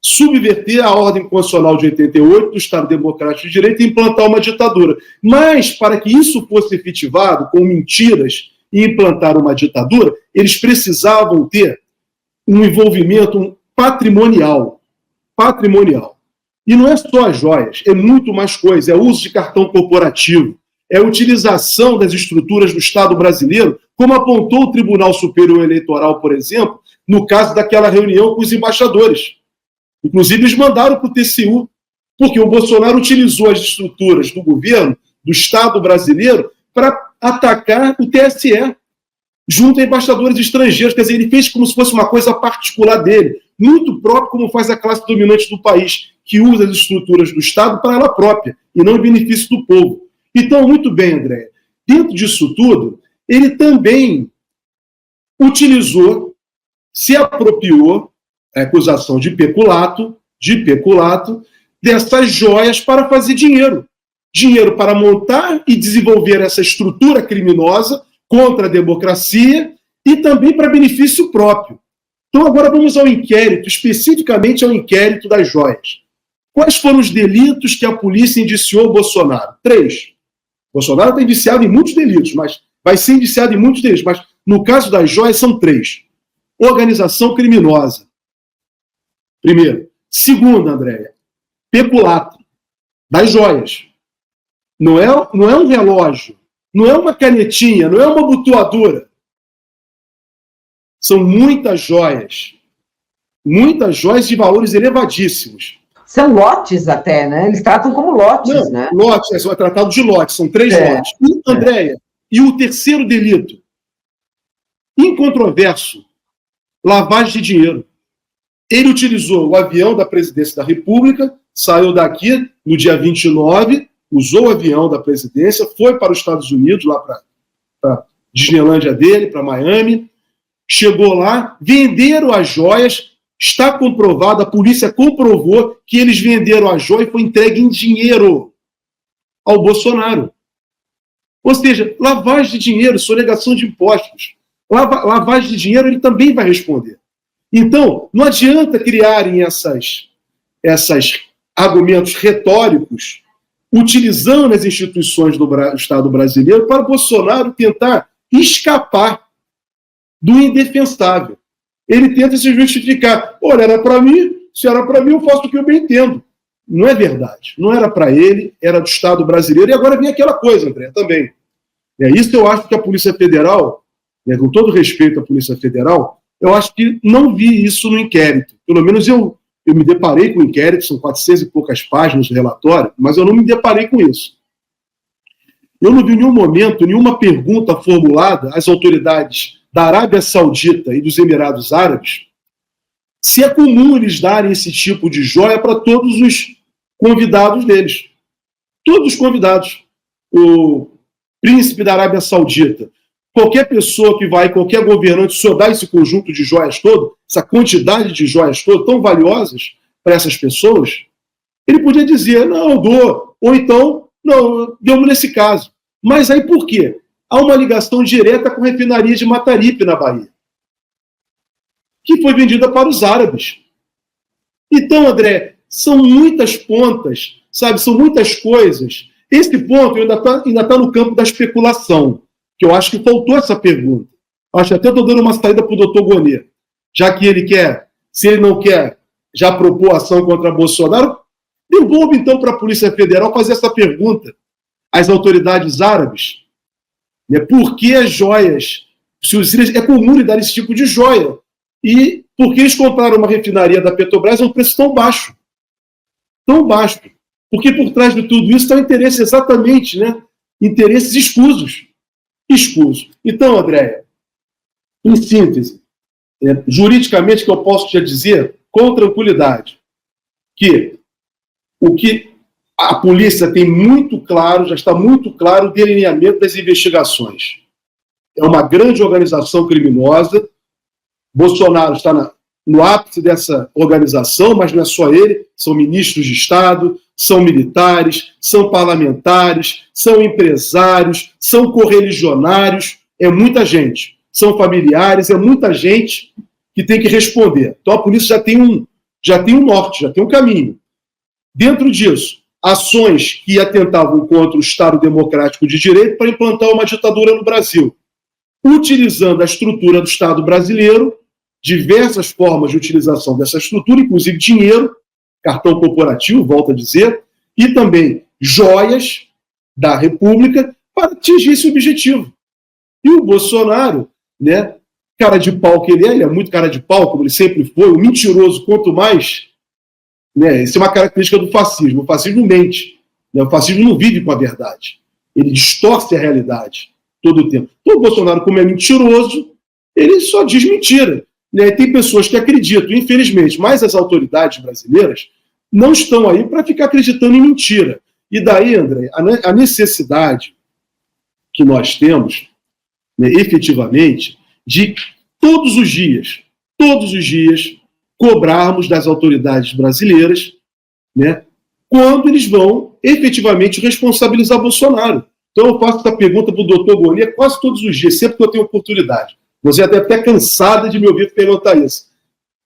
Subverter a ordem constitucional de 88 do Estado Democrático de Direito e implantar uma ditadura. Mas, para que isso fosse efetivado com mentiras e implantar uma ditadura, eles precisavam ter um envolvimento patrimonial. E não é só as joias, é muito mais coisa. É uso de cartão corporativo, é a utilização das estruturas do Estado brasileiro, como apontou o Tribunal Superior Eleitoral, por exemplo, no caso daquela reunião com os embaixadores. Inclusive, eles mandaram para o TCU, porque o Bolsonaro utilizou as estruturas do governo, do Estado brasileiro, para atacar o TSE, junto a embaixadores estrangeiros. Quer dizer, ele fez como se fosse uma coisa particular dele, muito próprio como faz a classe dominante do país, que usa as estruturas do Estado para ela própria, e não em benefício do povo. Então, muito bem, André, dentro disso tudo, ele também utilizou, se apropriou, a acusação de peculato, dessas joias para fazer dinheiro. Dinheiro para montar e desenvolver essa estrutura criminosa contra a democracia e também para benefício próprio. Então, agora vamos ao inquérito, especificamente ao inquérito das joias. Quais foram os delitos que a polícia indiciou o Bolsonaro? 3. Bolsonaro está indiciado em muitos delitos, mas vai ser indiciado em muitos deles, mas no caso das joias são 3. Organização criminosa. Primeiro. Segundo, Andréia, peculato das joias. Não é um relógio, não é uma canetinha, não é uma abotoadura. São muitas joias de valores elevadíssimos. São lotes até, né? Eles tratam como lotes, não, né? Lotes, é tratado de lotes, são 3 lotes. E, Andréia, e o terceiro delito? Incontroverso, lavagem de dinheiro. Ele utilizou o avião da presidência da República, saiu daqui no dia 29, usou o avião da presidência, foi para os Estados Unidos, lá para a Disneylândia dele, para Miami, chegou lá, venderam as joias, está comprovado, a polícia comprovou que eles venderam a joia e foi entregue em dinheiro ao Bolsonaro. Ou seja, lavagem de dinheiro, sonegação de impostos. Lavagem de dinheiro ele também vai responder. Então, não adianta criarem esses argumentos retóricos utilizando as instituições do Estado brasileiro para Bolsonaro tentar escapar do indefensável. Ele tenta se justificar. Olha, era para mim, se era para mim, eu faço o que eu bem entendo. Não é verdade. Não era para ele, era do Estado brasileiro. E agora vem aquela coisa, André, também. Isso eu acho que a Polícia Federal, com todo respeito à Polícia Federal, eu acho que não vi isso no inquérito. Pelo menos eu me deparei com o inquérito, são 400 e poucas páginas de relatório, mas eu não me deparei com isso. Eu não vi em nenhum momento, nenhuma pergunta formulada às autoridades da Arábia Saudita e dos Emirados Árabes se é comum eles darem esse tipo de joia para todos os convidados deles. Todos os convidados. O príncipe da Arábia Saudita, qualquer pessoa que vai, qualquer governante, só dá esse conjunto de joias todo, essa quantidade de joias todas, tão valiosas para essas pessoas, ele podia dizer, não, eu dou, ou então, não, deu nesse caso. Mas aí por quê? Há uma ligação direta com a refinaria de Mataripe, na Bahia, que foi vendida para os árabes. Então, André, são muitas pontas, sabe? São muitas coisas. Esse ponto ainda tá no campo da especulação, que eu acho que faltou essa pergunta. Acho que até estou dando uma saída para o doutor Gonê, já que ele quer, se ele não quer já propor ação contra Bolsonaro, devolve então para a Polícia Federal fazer essa pergunta às autoridades árabes. Por que as joias? É comum lhe dar esse tipo de joia. E por que eles compraram uma refinaria da Petrobras a um preço tão baixo? Tão baixo. Porque por trás de tudo isso está o interesse exatamente, interesses escusos. Então, Andréia, em síntese, juridicamente que eu posso te dizer com tranquilidade que o que a polícia tem muito claro, já está muito claro o delineamento das investigações. É uma grande organização criminosa. Bolsonaro está no ápice dessa organização, mas não é só ele, são ministros de Estado, são militares, são parlamentares, são empresários, são correligionários, é muita gente. São familiares, é muita gente que tem que responder. Então a polícia já tem um norte, já tem um caminho. Dentro disso, ações que atentavam contra o Estado Democrático de Direito para implantar uma ditadura no Brasil, utilizando a estrutura do Estado brasileiro, diversas formas de utilização dessa estrutura, inclusive dinheiro, cartão corporativo, volto a dizer, e também joias da República para atingir esse objetivo. E o Bolsonaro, né, cara de pau que ele é muito cara de pau, como ele sempre foi, o mentiroso, quanto mais, né, isso é uma característica do fascismo. O fascismo mente, né, o fascismo não vive com a verdade. Ele distorce a realidade todo o tempo. Então o Bolsonaro, como é mentiroso, ele só diz mentira. Né? Tem pessoas que acreditam, infelizmente, mas as autoridades brasileiras não estão aí para ficar acreditando em mentira. E daí, André, a necessidade que nós temos, né, efetivamente, de todos os dias, cobrarmos das autoridades brasileiras, né, quando eles vão efetivamente responsabilizar Bolsonaro. Então eu faço essa pergunta para o doutor Gonet quase todos os dias, sempre que eu tenho oportunidade. Você até está cansada de me ouvir perguntar isso.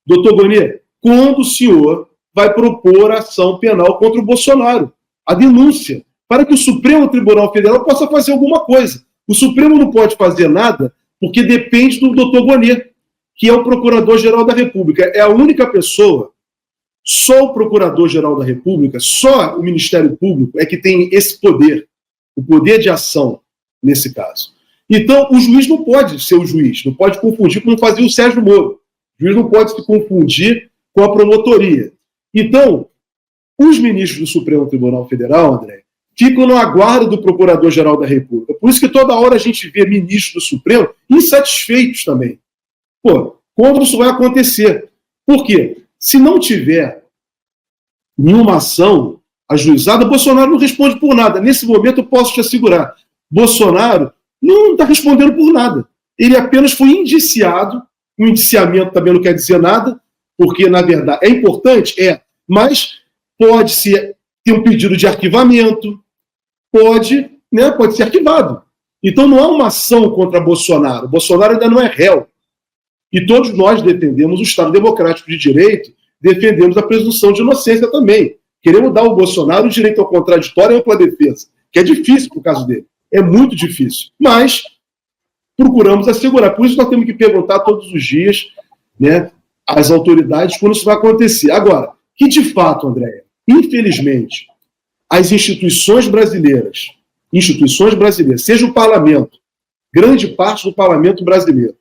Doutor Gonet, quando o senhor vai propor ação penal contra o Bolsonaro? A denúncia, para que o Supremo Tribunal Federal possa fazer alguma coisa. O Supremo não pode fazer nada porque depende do doutor Gonet, que é o Procurador-Geral da República. É a única pessoa, só o Procurador-Geral da República, só o Ministério Público é que tem esse poder, o poder de ação nesse caso. Então, o juiz não pode ser o juiz, não pode confundir como fazia o Sérgio Moro. O juiz não pode se confundir com a promotoria. Então, os ministros do Supremo Tribunal Federal, André, ficam no aguardo do Procurador-Geral da República. Por isso que toda hora a gente vê ministros do Supremo insatisfeitos também. Pô, quando isso vai acontecer? Por quê? Se não tiver nenhuma ação ajuizada, Bolsonaro não responde por nada. Nesse momento, eu posso te assegurar, Bolsonaro não está respondendo por nada. Ele apenas foi indiciado, um indiciamento também não quer dizer nada, porque, na verdade, é importante, mas pode ter um pedido de arquivamento, pode ser arquivado. Então não há uma ação contra Bolsonaro. Bolsonaro ainda não é réu. E todos nós defendemos o Estado Democrático de Direito, defendemos a presunção de inocência também. Queremos dar ao Bolsonaro o direito ao contraditório e à ampla defesa, que é difícil por caso dele. É muito difícil. Mas procuramos assegurar. Por isso nós temos que perguntar todos os dias, né, às autoridades quando isso vai acontecer. Agora, que de fato, Andréia, infelizmente, as instituições brasileiras, seja o parlamento, grande parte do parlamento brasileiro,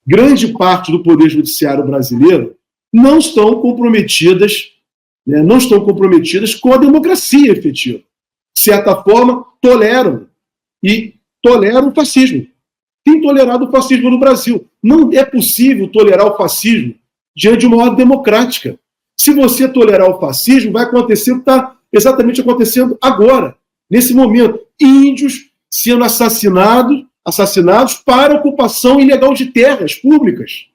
grande parte do Poder Judiciário brasileiro, não estão comprometidas com a democracia efetiva. De certa forma, toleram o fascismo. Tem tolerado o fascismo no Brasil. Não é possível tolerar o fascismo diante de uma ordem democrática. Se você tolerar o fascismo, vai acontecer o que está exatamente acontecendo agora, nesse momento. Índios sendo assassinados para ocupação ilegal de terras públicas.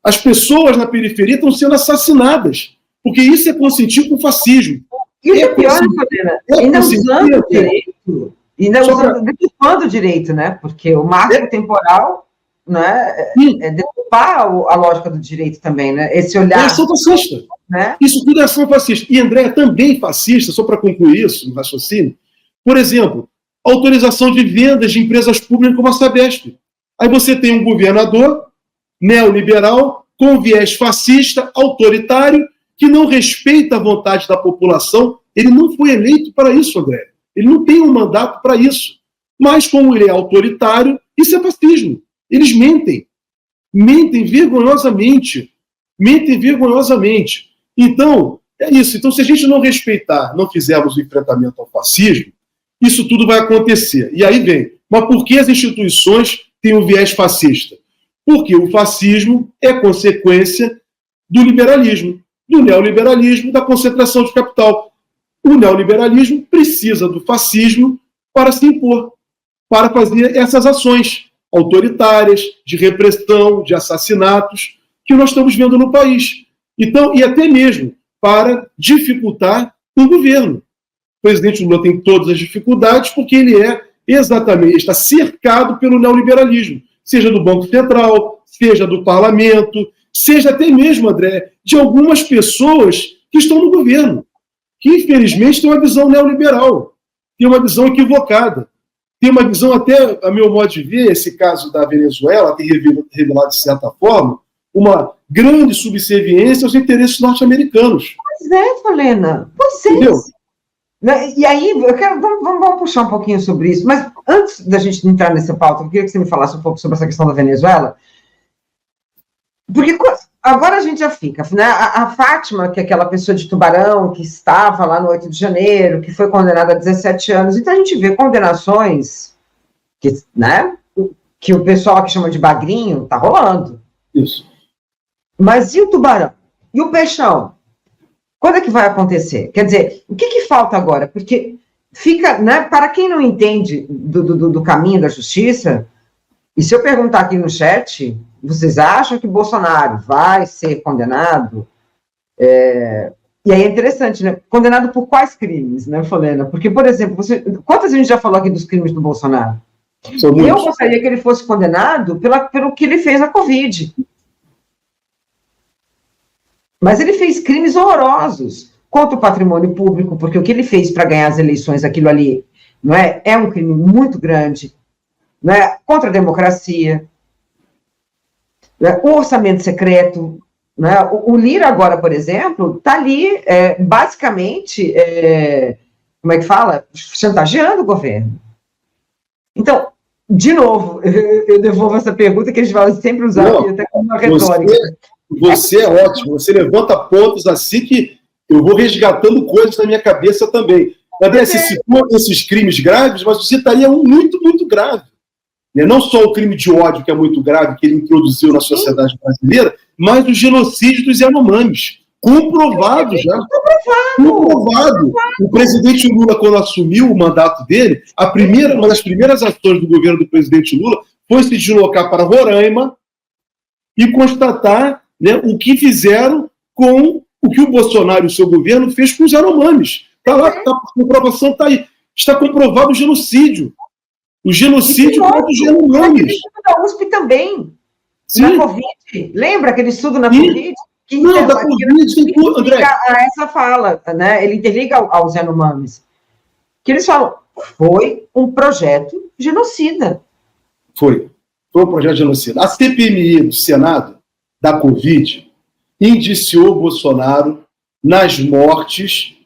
As pessoas na periferia estão sendo assassinadas, porque isso é consentir com o fascismo. Isso é pior, Helena. Ainda usando o direito. Decupando o direito, né? Porque o marco temporal, né, é decupar a lógica do direito também, né? Esse olhar. É ação fascista. Né? Isso tudo é ação fascista. E André é também fascista, só para concluir isso, no raciocínio. Por exemplo, autorização de vendas de empresas públicas como a Sabesp. Aí você tem um governador neoliberal, com viés fascista, autoritário, que não respeita a vontade da população. Ele não foi eleito para isso, André. Ele não tem um mandato para isso. Mas, como ele é autoritário, isso é fascismo. Eles mentem. Mentem vergonhosamente. Então, é isso. Então, se a gente não respeitar, não fizermos o enfrentamento ao fascismo, isso tudo vai acontecer. E aí vem, mas por que as instituições têm um viés fascista? Porque o fascismo é consequência do liberalismo, do neoliberalismo, da concentração de capital. O neoliberalismo precisa do fascismo para se impor, para fazer essas ações autoritárias, de repressão, de assassinatos, que nós estamos vendo no país. Então, e até mesmo para dificultar o governo. O presidente Lula tem todas as dificuldades porque ele está cercado pelo neoliberalismo, seja do Banco Central, seja do parlamento, seja até mesmo, André, de algumas pessoas que estão no governo, que infelizmente têm uma visão neoliberal, têm uma visão equivocada, tem uma visão até, a meu modo de ver, esse caso da Venezuela tem revelado, de certa forma, uma grande subserviência aos interesses norte-americanos. Pois é, Helena. Pois é. Entendeu? Né? E aí, vamos puxar um pouquinho sobre isso, mas antes da gente entrar nessa pauta, eu queria que você me falasse um pouco sobre essa questão da Venezuela, porque agora a gente já fica, né? A Fátima, que é aquela pessoa de Tubarão, que estava lá no 8 de janeiro, que foi condenada a 17 anos, então a gente vê condenações que, né, que o pessoal que chama de bagrinho tá rolando. Isso. Mas e o Tubarão? E o Peixão? Quando é que vai acontecer? Quer dizer, o que falta agora? Porque fica, né, para quem não entende do caminho da justiça, e se eu perguntar aqui no chat, vocês acham que Bolsonaro vai ser condenado? E aí é interessante, né? Condenado por quais crimes, né, Folena? Porque, por exemplo, quantas a gente já falou aqui dos crimes do Bolsonaro? Eu gostaria que ele fosse condenado pelo que ele fez na Covid. Mas ele fez crimes horrorosos contra o patrimônio público, porque o que ele fez para ganhar as eleições, aquilo ali, não é? É um crime muito grande, não é? Contra a democracia, o orçamento secreto, né? O Lira agora, por exemplo, está ali basicamente, como é que fala? Chantageando o governo. Então, de novo, eu devolvo essa pergunta que a gente vai sempre usar aqui, até como uma retórica. Você é ótimo, você levanta pontos assim que eu vou resgatando coisas na minha cabeça também. André, você citou esses crimes graves, mas você citaria um muito, muito grave. Não só o crime de ódio, que é muito grave, que ele introduziu na sociedade brasileira, mas o genocídio dos Yanomamis. Comprovado já. Comprovado. O presidente Lula, quando assumiu o mandato dele, uma das primeiras ações do governo do presidente Lula foi se deslocar para Roraima e constatar, né, o que fizeram com o que o Bolsonaro e o seu governo fez com os Yanomamis. Está lá, a comprovação está aí. Está comprovado o genocídio. O genocídio contra os Yanomamis. Da USP também. Sim. Na Covid. Lembra aquele estudo na Covid? Não, da Covid tem tudo, André. Essa fala, né? Ele interliga aos Yanomamis. Que eles falam, foi um projeto genocida. Foi um projeto genocida. A CPMI do Senado, da Covid, indiciou Bolsonaro nas mortes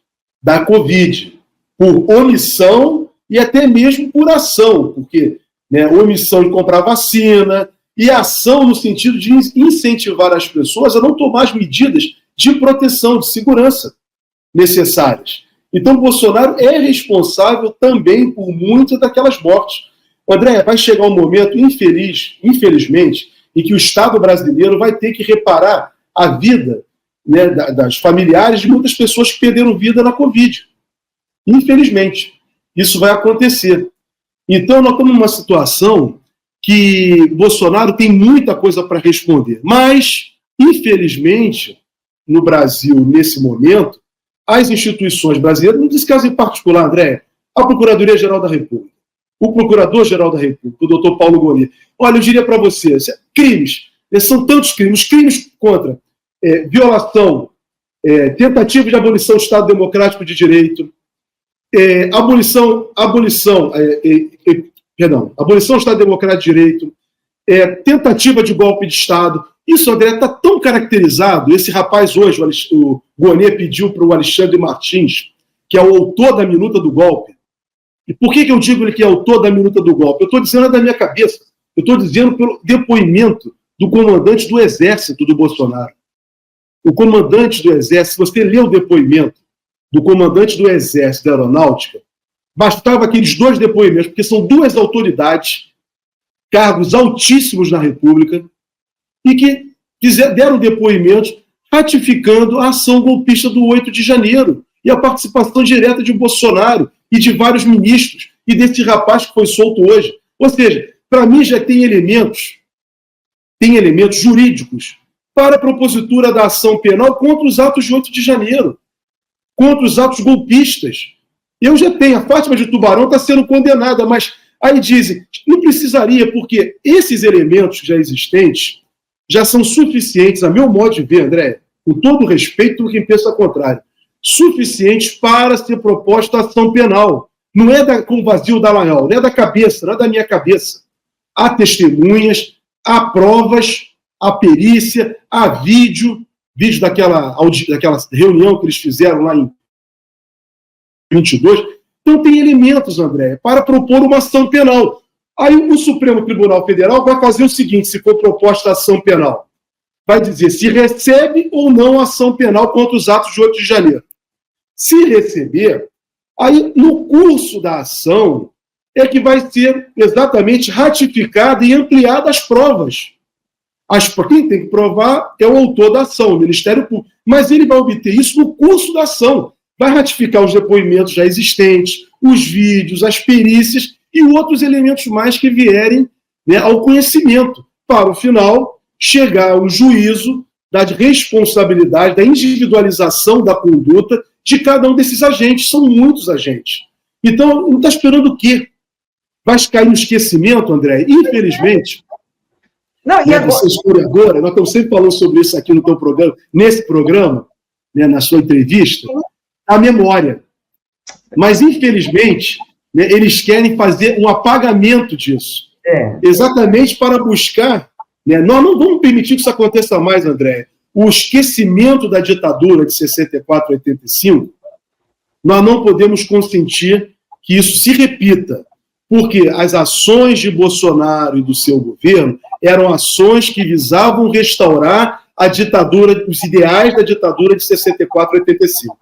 da Covid, por omissão e até mesmo por ação, porque, né, omissão de comprar vacina e ação no sentido de incentivar as pessoas a não tomar as medidas de proteção, de segurança necessárias. Então, Bolsonaro é responsável também por muitas daquelas mortes. André, vai chegar um momento infelizmente, em que o Estado brasileiro vai ter que reparar a vida, né, das familiares de muitas pessoas que perderam vida na Covid. Infelizmente, isso vai acontecer. Então, nós estamos numa situação que Bolsonaro tem muita coisa para responder. Mas, infelizmente, no Brasil, nesse momento, as instituições brasileiras, nesse caso em particular, André, a Procuradoria-Geral da República, o Procurador-Geral da República, o doutor Paulo Gonet. Olha, eu diria para você, crimes, são tantos crimes, crimes contra violação, tentativa de abolição do Estado Democrático de Direito, abolição do Estado Democrático de Direito, tentativa de golpe de Estado. Isso, André, está tão caracterizado. Esse rapaz hoje, o Gonet pediu para o Alexandre Martins, que é o autor da minuta do golpe. E por que eu digo que é autor da minuta do golpe? Eu estou dizendo da minha cabeça. Eu estou dizendo pelo depoimento do comandante do Exército do Bolsonaro. O comandante do Exército, se você lê o depoimento do comandante do Exército da Aeronáutica, bastava aqueles dois depoimentos, porque são duas autoridades, cargos altíssimos na República, e que deram depoimentos ratificando a ação golpista do 8 de janeiro e a participação direta de Bolsonaro e de vários ministros e desse rapaz que foi solto hoje. Ou seja, para mim já tem elementos jurídicos para a propositura da ação penal contra os atos de 8 de janeiro, contra os atos golpistas. Eu já tenho, a Fátima de Tubarão está sendo condenada, mas aí dizem, não precisaria, porque esses elementos já existentes já são suficientes, a meu modo de ver, André, com todo o respeito por quem pensa o contrário, suficientes para ser proposta a ação penal. Não é com o vazio da Dallagnol, não é da cabeça, não é da minha cabeça. Há testemunhas, há provas, há perícia, há vídeo daquela reunião que eles fizeram lá em 22. Então tem elementos, André, para propor uma ação penal. Aí o Supremo Tribunal Federal vai fazer o seguinte, se for proposta ação penal. Vai dizer se recebe ou não ação penal contra os atos de 8 de janeiro. Se receber, aí no curso da ação é que vai ser exatamente ratificada e ampliada as provas. Quem tem que provar é o autor da ação, o Ministério Público. Mas ele vai obter isso no curso da ação. Vai ratificar os depoimentos já existentes, os vídeos, as perícias e outros elementos mais que vierem, né, ao conhecimento, para o final chegar ao juízo da responsabilidade, da individualização da conduta de cada um desses agentes. São muitos agentes. Então, não está esperando o quê? Vai cair no esquecimento, André? Infelizmente, não, e agora... você é historiadora, nós estamos sempre falando sobre isso aqui no teu programa, nesse programa, né, na sua entrevista, a memória. Mas, infelizmente, né, eles querem fazer um apagamento disso. Exatamente para buscar... Né, nós não vamos permitir que isso aconteça mais, André. O esquecimento da ditadura de 64 a 85, nós não podemos consentir que isso se repita, porque as ações de Bolsonaro e do seu governo eram ações que visavam restaurar a ditadura, os ideais da ditadura de 64 a 85.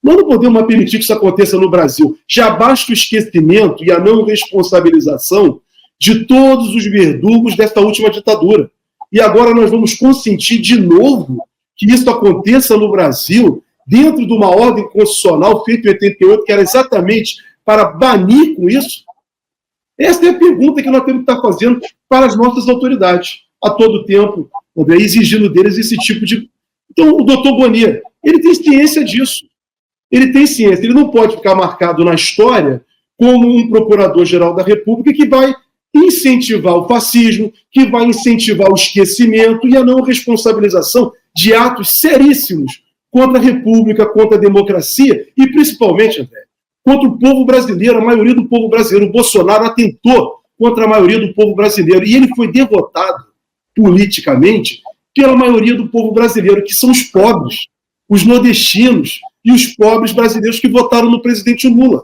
Nós não podemos permitir que isso aconteça no Brasil. Já basta o esquecimento e a não responsabilização de todos os verdugos desta última ditadura. E agora nós vamos consentir de novo que isso aconteça no Brasil, dentro de uma ordem constitucional feita em 88, que era exatamente para banir com isso? Essa é a pergunta que nós temos que estar fazendo para as nossas autoridades, a todo tempo, André, exigindo deles esse tipo de... Então, o doutor Bonner, ele tem ciência disso. Ele tem ciência. Ele não pode ficar marcado na história como um procurador-geral da República que vai incentivar o fascismo, que vai incentivar o esquecimento e a não responsabilização de atos seríssimos contra a República, contra a democracia e, principalmente, André, contra o povo brasileiro, a maioria do povo brasileiro. O Bolsonaro atentou contra a maioria do povo brasileiro e ele foi derrotado politicamente pela maioria do povo brasileiro, que são os pobres, os nordestinos e os pobres brasileiros que votaram no presidente Lula.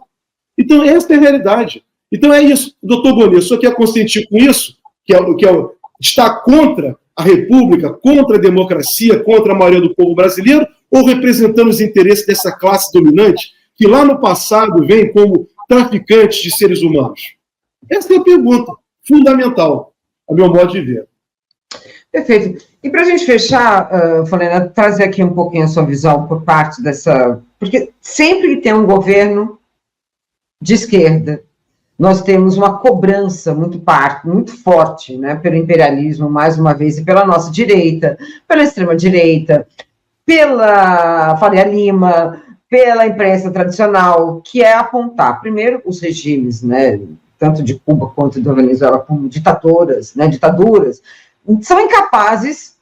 Então, essa é a realidade. Então, é isso. Doutor Bonner, o senhor quer consentir com isso? Está contra a República, contra a democracia, contra a maioria do povo brasileiro, ou representando os interesses dessa classe dominante, que lá no passado vem como traficantes de seres humanos? Essa é a pergunta fundamental, a meu modo de ver. Perfeito. E para a gente fechar, Folena, trazer aqui um pouquinho a sua visão por parte dessa... Porque sempre que tem um governo de esquerda, nós temos uma cobrança muito forte, né, pelo imperialismo, mais uma vez, e pela nossa direita, pela extrema-direita, pela Faria Lima, pela imprensa tradicional, que é apontar, primeiro, os regimes, né, tanto de Cuba quanto da Venezuela, como ditaduras, são incapazes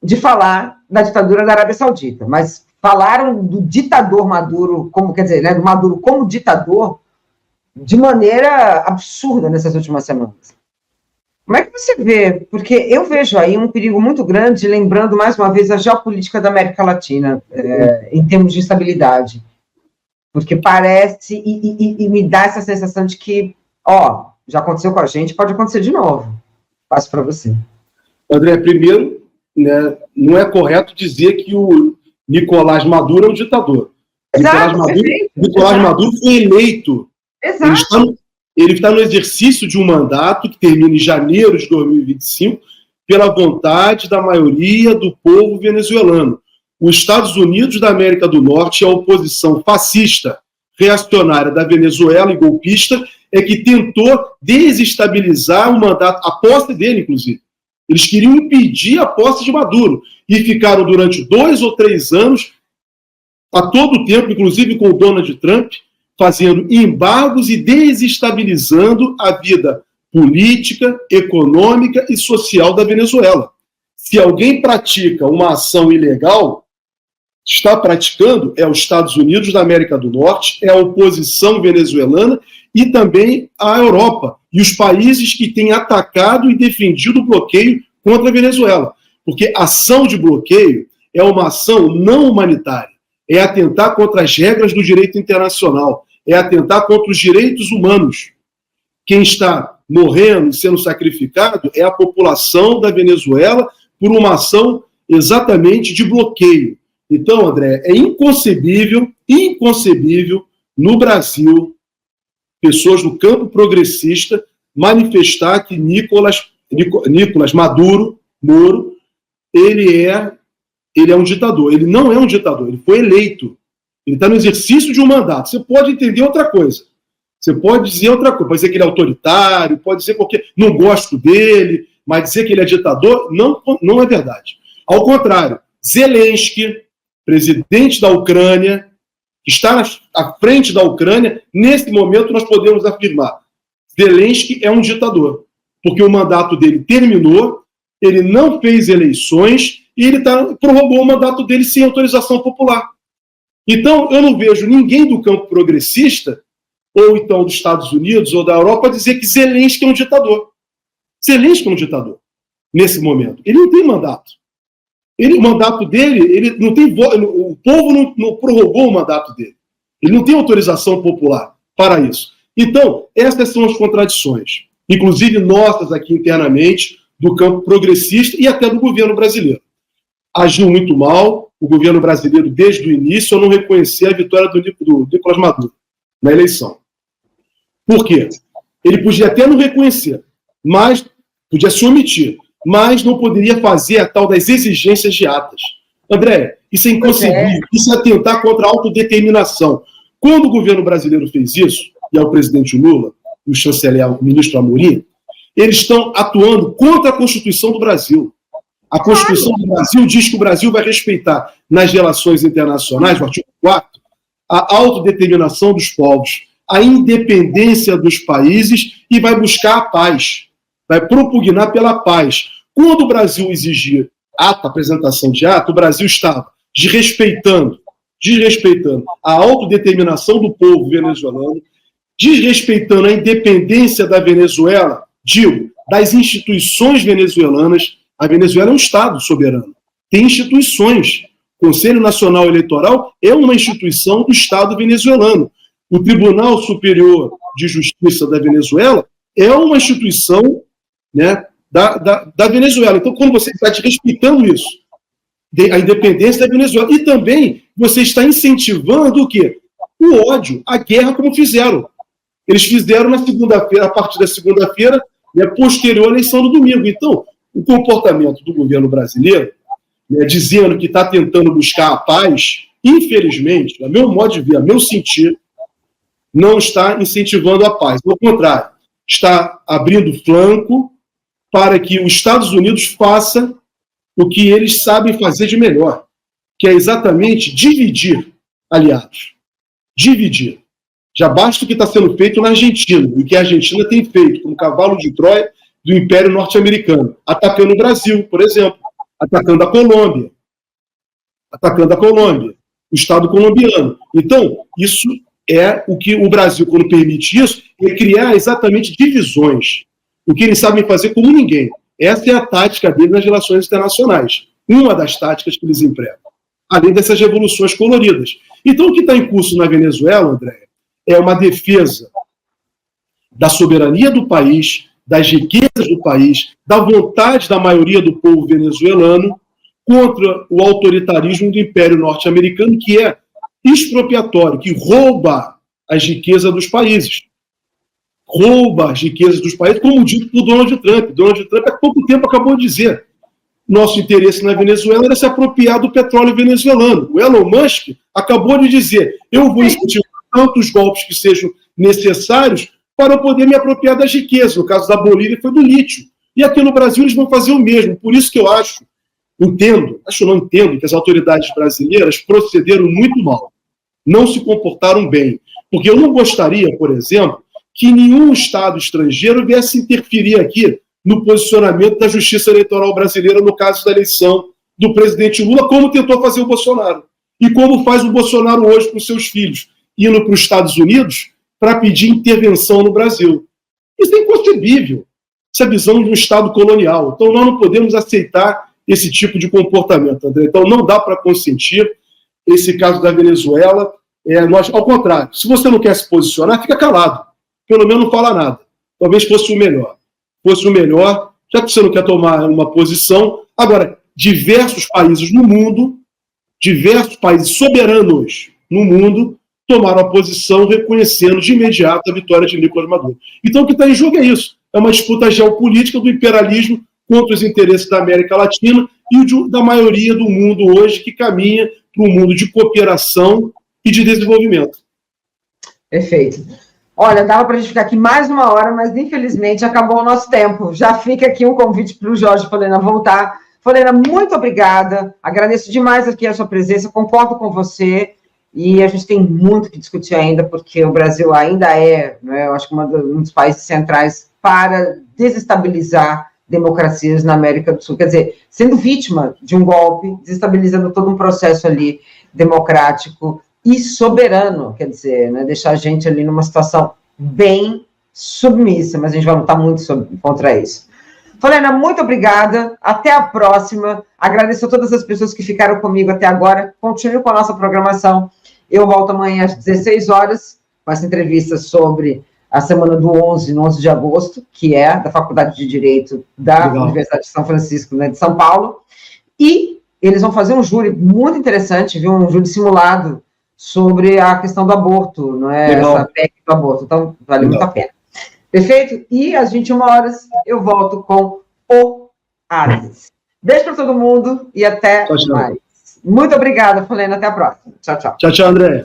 de falar da ditadura da Arábia Saudita, mas falaram do ditador Maduro, do Maduro como ditador, de maneira absurda nessas últimas semanas. Como é que você vê? Porque eu vejo aí um perigo muito grande, lembrando mais uma vez a geopolítica da América Latina, em termos de estabilidade. Porque parece, e me dá essa sensação de que, já aconteceu com a gente, pode acontecer de novo. Passo para você. André, primeiro, né, não é correto dizer que o Nicolás Maduro é um ditador. Exato, Nicolás Maduro foi eleito. Exato. Ele está no exercício de um mandato que termina em janeiro de 2025 pela vontade da maioria do povo venezuelano. Os Estados Unidos da América do Norte, a oposição fascista, reacionária da Venezuela e golpista, é que tentou desestabilizar o mandato, a posse dele, inclusive. Eles queriam impedir a posse de Maduro e ficaram durante 2 ou 3 anos, a todo tempo, inclusive com o Donald Trump, fazendo embargos e desestabilizando a vida política, econômica e social da Venezuela. Se alguém pratica uma ação ilegal, está praticando é os Estados Unidos da América do Norte, é a oposição venezuelana e também a Europa e os países que têm atacado e defendido o bloqueio contra a Venezuela. Porque ação de bloqueio é uma ação não humanitária. é atentar contra as regras do direito internacional, é atentar contra os direitos humanos. Quem está morrendo e sendo sacrificado é a população da Venezuela por uma ação exatamente de bloqueio. Então, André, é inconcebível no Brasil, pessoas do campo progressista manifestar que Nicolás Maduro, Moro, ele é um ditador. Ele não é um ditador, ele foi eleito. Ele está no exercício de um mandato. Você pode entender outra coisa. Você pode dizer outra coisa. Pode dizer que ele é autoritário, pode dizer porque não gosto dele, mas dizer que ele é ditador não é verdade. Ao contrário, Zelensky, presidente da Ucrânia, que está à frente da Ucrânia, nesse momento nós podemos afirmar: Zelensky é um ditador, porque o mandato dele terminou, ele não fez eleições e ele prorrogou o mandato dele sem autorização popular. Então, eu não vejo ninguém do campo progressista, ou então dos Estados Unidos ou da Europa, dizer que Zelensky é um ditador. Zelensky é um ditador, nesse momento. Ele não tem mandato. O mandato dele, ele não tem o povo não prorrogou o mandato dele. Ele não tem autorização popular para isso. Então, essas são as contradições, inclusive nossas aqui internamente, do campo progressista e até do governo brasileiro. Agiu muito mal o governo brasileiro desde o início ao não reconhecer a vitória do Nicolás Maduro na eleição. Por quê? Ele podia até não reconhecer, mas podia se omitir, mas não poderia fazer a tal das exigências de atas. André, isso é inconcebível, isso é atentar contra a autodeterminação. Quando o governo brasileiro fez isso, e é o presidente Lula e o chanceler, o ministro Amorim, eles estão atuando contra a Constituição do Brasil. A Constituição do Brasil diz que o Brasil vai respeitar nas relações internacionais, o artigo 4, a autodeterminação dos povos, a independência dos países e vai buscar a paz, vai propugnar pela paz. Quando o Brasil exigia apresentação de ato, o Brasil estava desrespeitando a autodeterminação do povo venezuelano, desrespeitando a independência da Venezuela, das instituições venezuelanas. A Venezuela é um Estado soberano, tem instituições. O Conselho Nacional Eleitoral é uma instituição do Estado venezuelano. O Tribunal Superior de Justiça da Venezuela é uma instituição, né, da Venezuela. Então, como você está desrespeitando isso, a independência da Venezuela, e também você está incentivando o quê? O ódio, a guerra, como fizeram. Eles fizeram na segunda-feira, a partir da segunda-feira, né, posterior à eleição do domingo. Então, o comportamento do governo brasileiro, né, dizendo que está tentando buscar a paz, infelizmente, a meu modo de ver, a meu sentir, não está incentivando a paz. Ao contrário, está abrindo flanco para que os Estados Unidos façam o que eles sabem fazer de melhor, que é exatamente dividir aliados. Dividir. Já basta o que está sendo feito na Argentina, e o que a Argentina tem feito como cavalo de Troia do Império Norte-Americano, atacando o Brasil, por exemplo, atacando a Colômbia, o Estado colombiano. Então, isso é o que o Brasil, quando permite isso, é criar exatamente divisões, o que eles sabem fazer como ninguém. Essa é a tática deles nas relações internacionais, uma das táticas que eles empregam, além dessas revoluções coloridas. Então, o que está em curso na Venezuela, André, é uma defesa da soberania do país, das riquezas do país, da vontade da maioria do povo venezuelano contra o autoritarismo do Império Norte-Americano, que é expropriatório, que rouba as riquezas dos países. Rouba as riquezas dos países, como dito por Donald Trump. Donald Trump, há pouco tempo, acabou de dizer: nosso interesse na Venezuela era se apropriar do petróleo venezuelano. O Elon Musk acabou de dizer: eu vou incentivar tantos golpes que sejam necessários para eu poder me apropriar das riquezas. No caso da Bolívia, foi do lítio. E aqui no Brasil eles vão fazer o mesmo. Por isso que eu entendo que as autoridades brasileiras procederam muito mal. Não se comportaram bem. Porque eu não gostaria, por exemplo, que nenhum Estado estrangeiro viesse interferir aqui no posicionamento da Justiça Eleitoral brasileira no caso da eleição do presidente Lula, como tentou fazer o Bolsonaro. E como faz o Bolsonaro hoje com seus filhos, indo para os Estados Unidos para pedir intervenção no Brasil. Isso é inconcebível, essa visão de um Estado colonial. Então, nós não podemos aceitar esse tipo de comportamento, André. Então, não dá para consentir. esse caso da Venezuela. Nós, ao contrário, se você não quer se posicionar, fica calado. Pelo menos não fala nada. Talvez fosse o melhor. Já que você não quer tomar uma posição. Agora, diversos países no mundo, diversos países soberanos no mundo, tomaram a posição reconhecendo de imediato a vitória de Nicolás Maduro. Então, o que está em jogo é isso. É uma disputa geopolítica do imperialismo contra os interesses da América Latina e da maioria do mundo hoje que caminha para um mundo de cooperação e de desenvolvimento. Perfeito. Olha, dava para a gente ficar aqui mais uma hora, mas infelizmente acabou o nosso tempo. Já fica aqui um convite para o Jorge Folena voltar. Folena, muito obrigada. Agradeço demais aqui a sua presença, concordo com você. E a gente tem muito que discutir ainda, porque o Brasil ainda é, né, eu acho que um dos países centrais para desestabilizar democracias na América do Sul. Quer dizer, sendo vítima de um golpe, desestabilizando todo um processo ali democrático e soberano, quer dizer, né, deixar a gente ali numa situação bem submissa, mas a gente vai lutar muito contra isso. Folena, muito obrigada, até a próxima. Agradeço a todas as pessoas que ficaram comigo até agora. Continue com a nossa programação. Eu volto amanhã às 16 horas com essa entrevista sobre a semana do 11 de agosto, que é da Faculdade de Direito da Universidade de São Francisco, né, de São Paulo. E eles vão fazer um júri muito interessante, viu? Um júri simulado sobre a questão do aborto, não é? Essa PEC do aborto. Então, vale muito a pena. Perfeito? E às 21 horas eu volto com o Ares. Beijo para todo mundo e até mais. Muito obrigada, Folena. Até a próxima. Tchau, tchau. Tchau, tchau, André.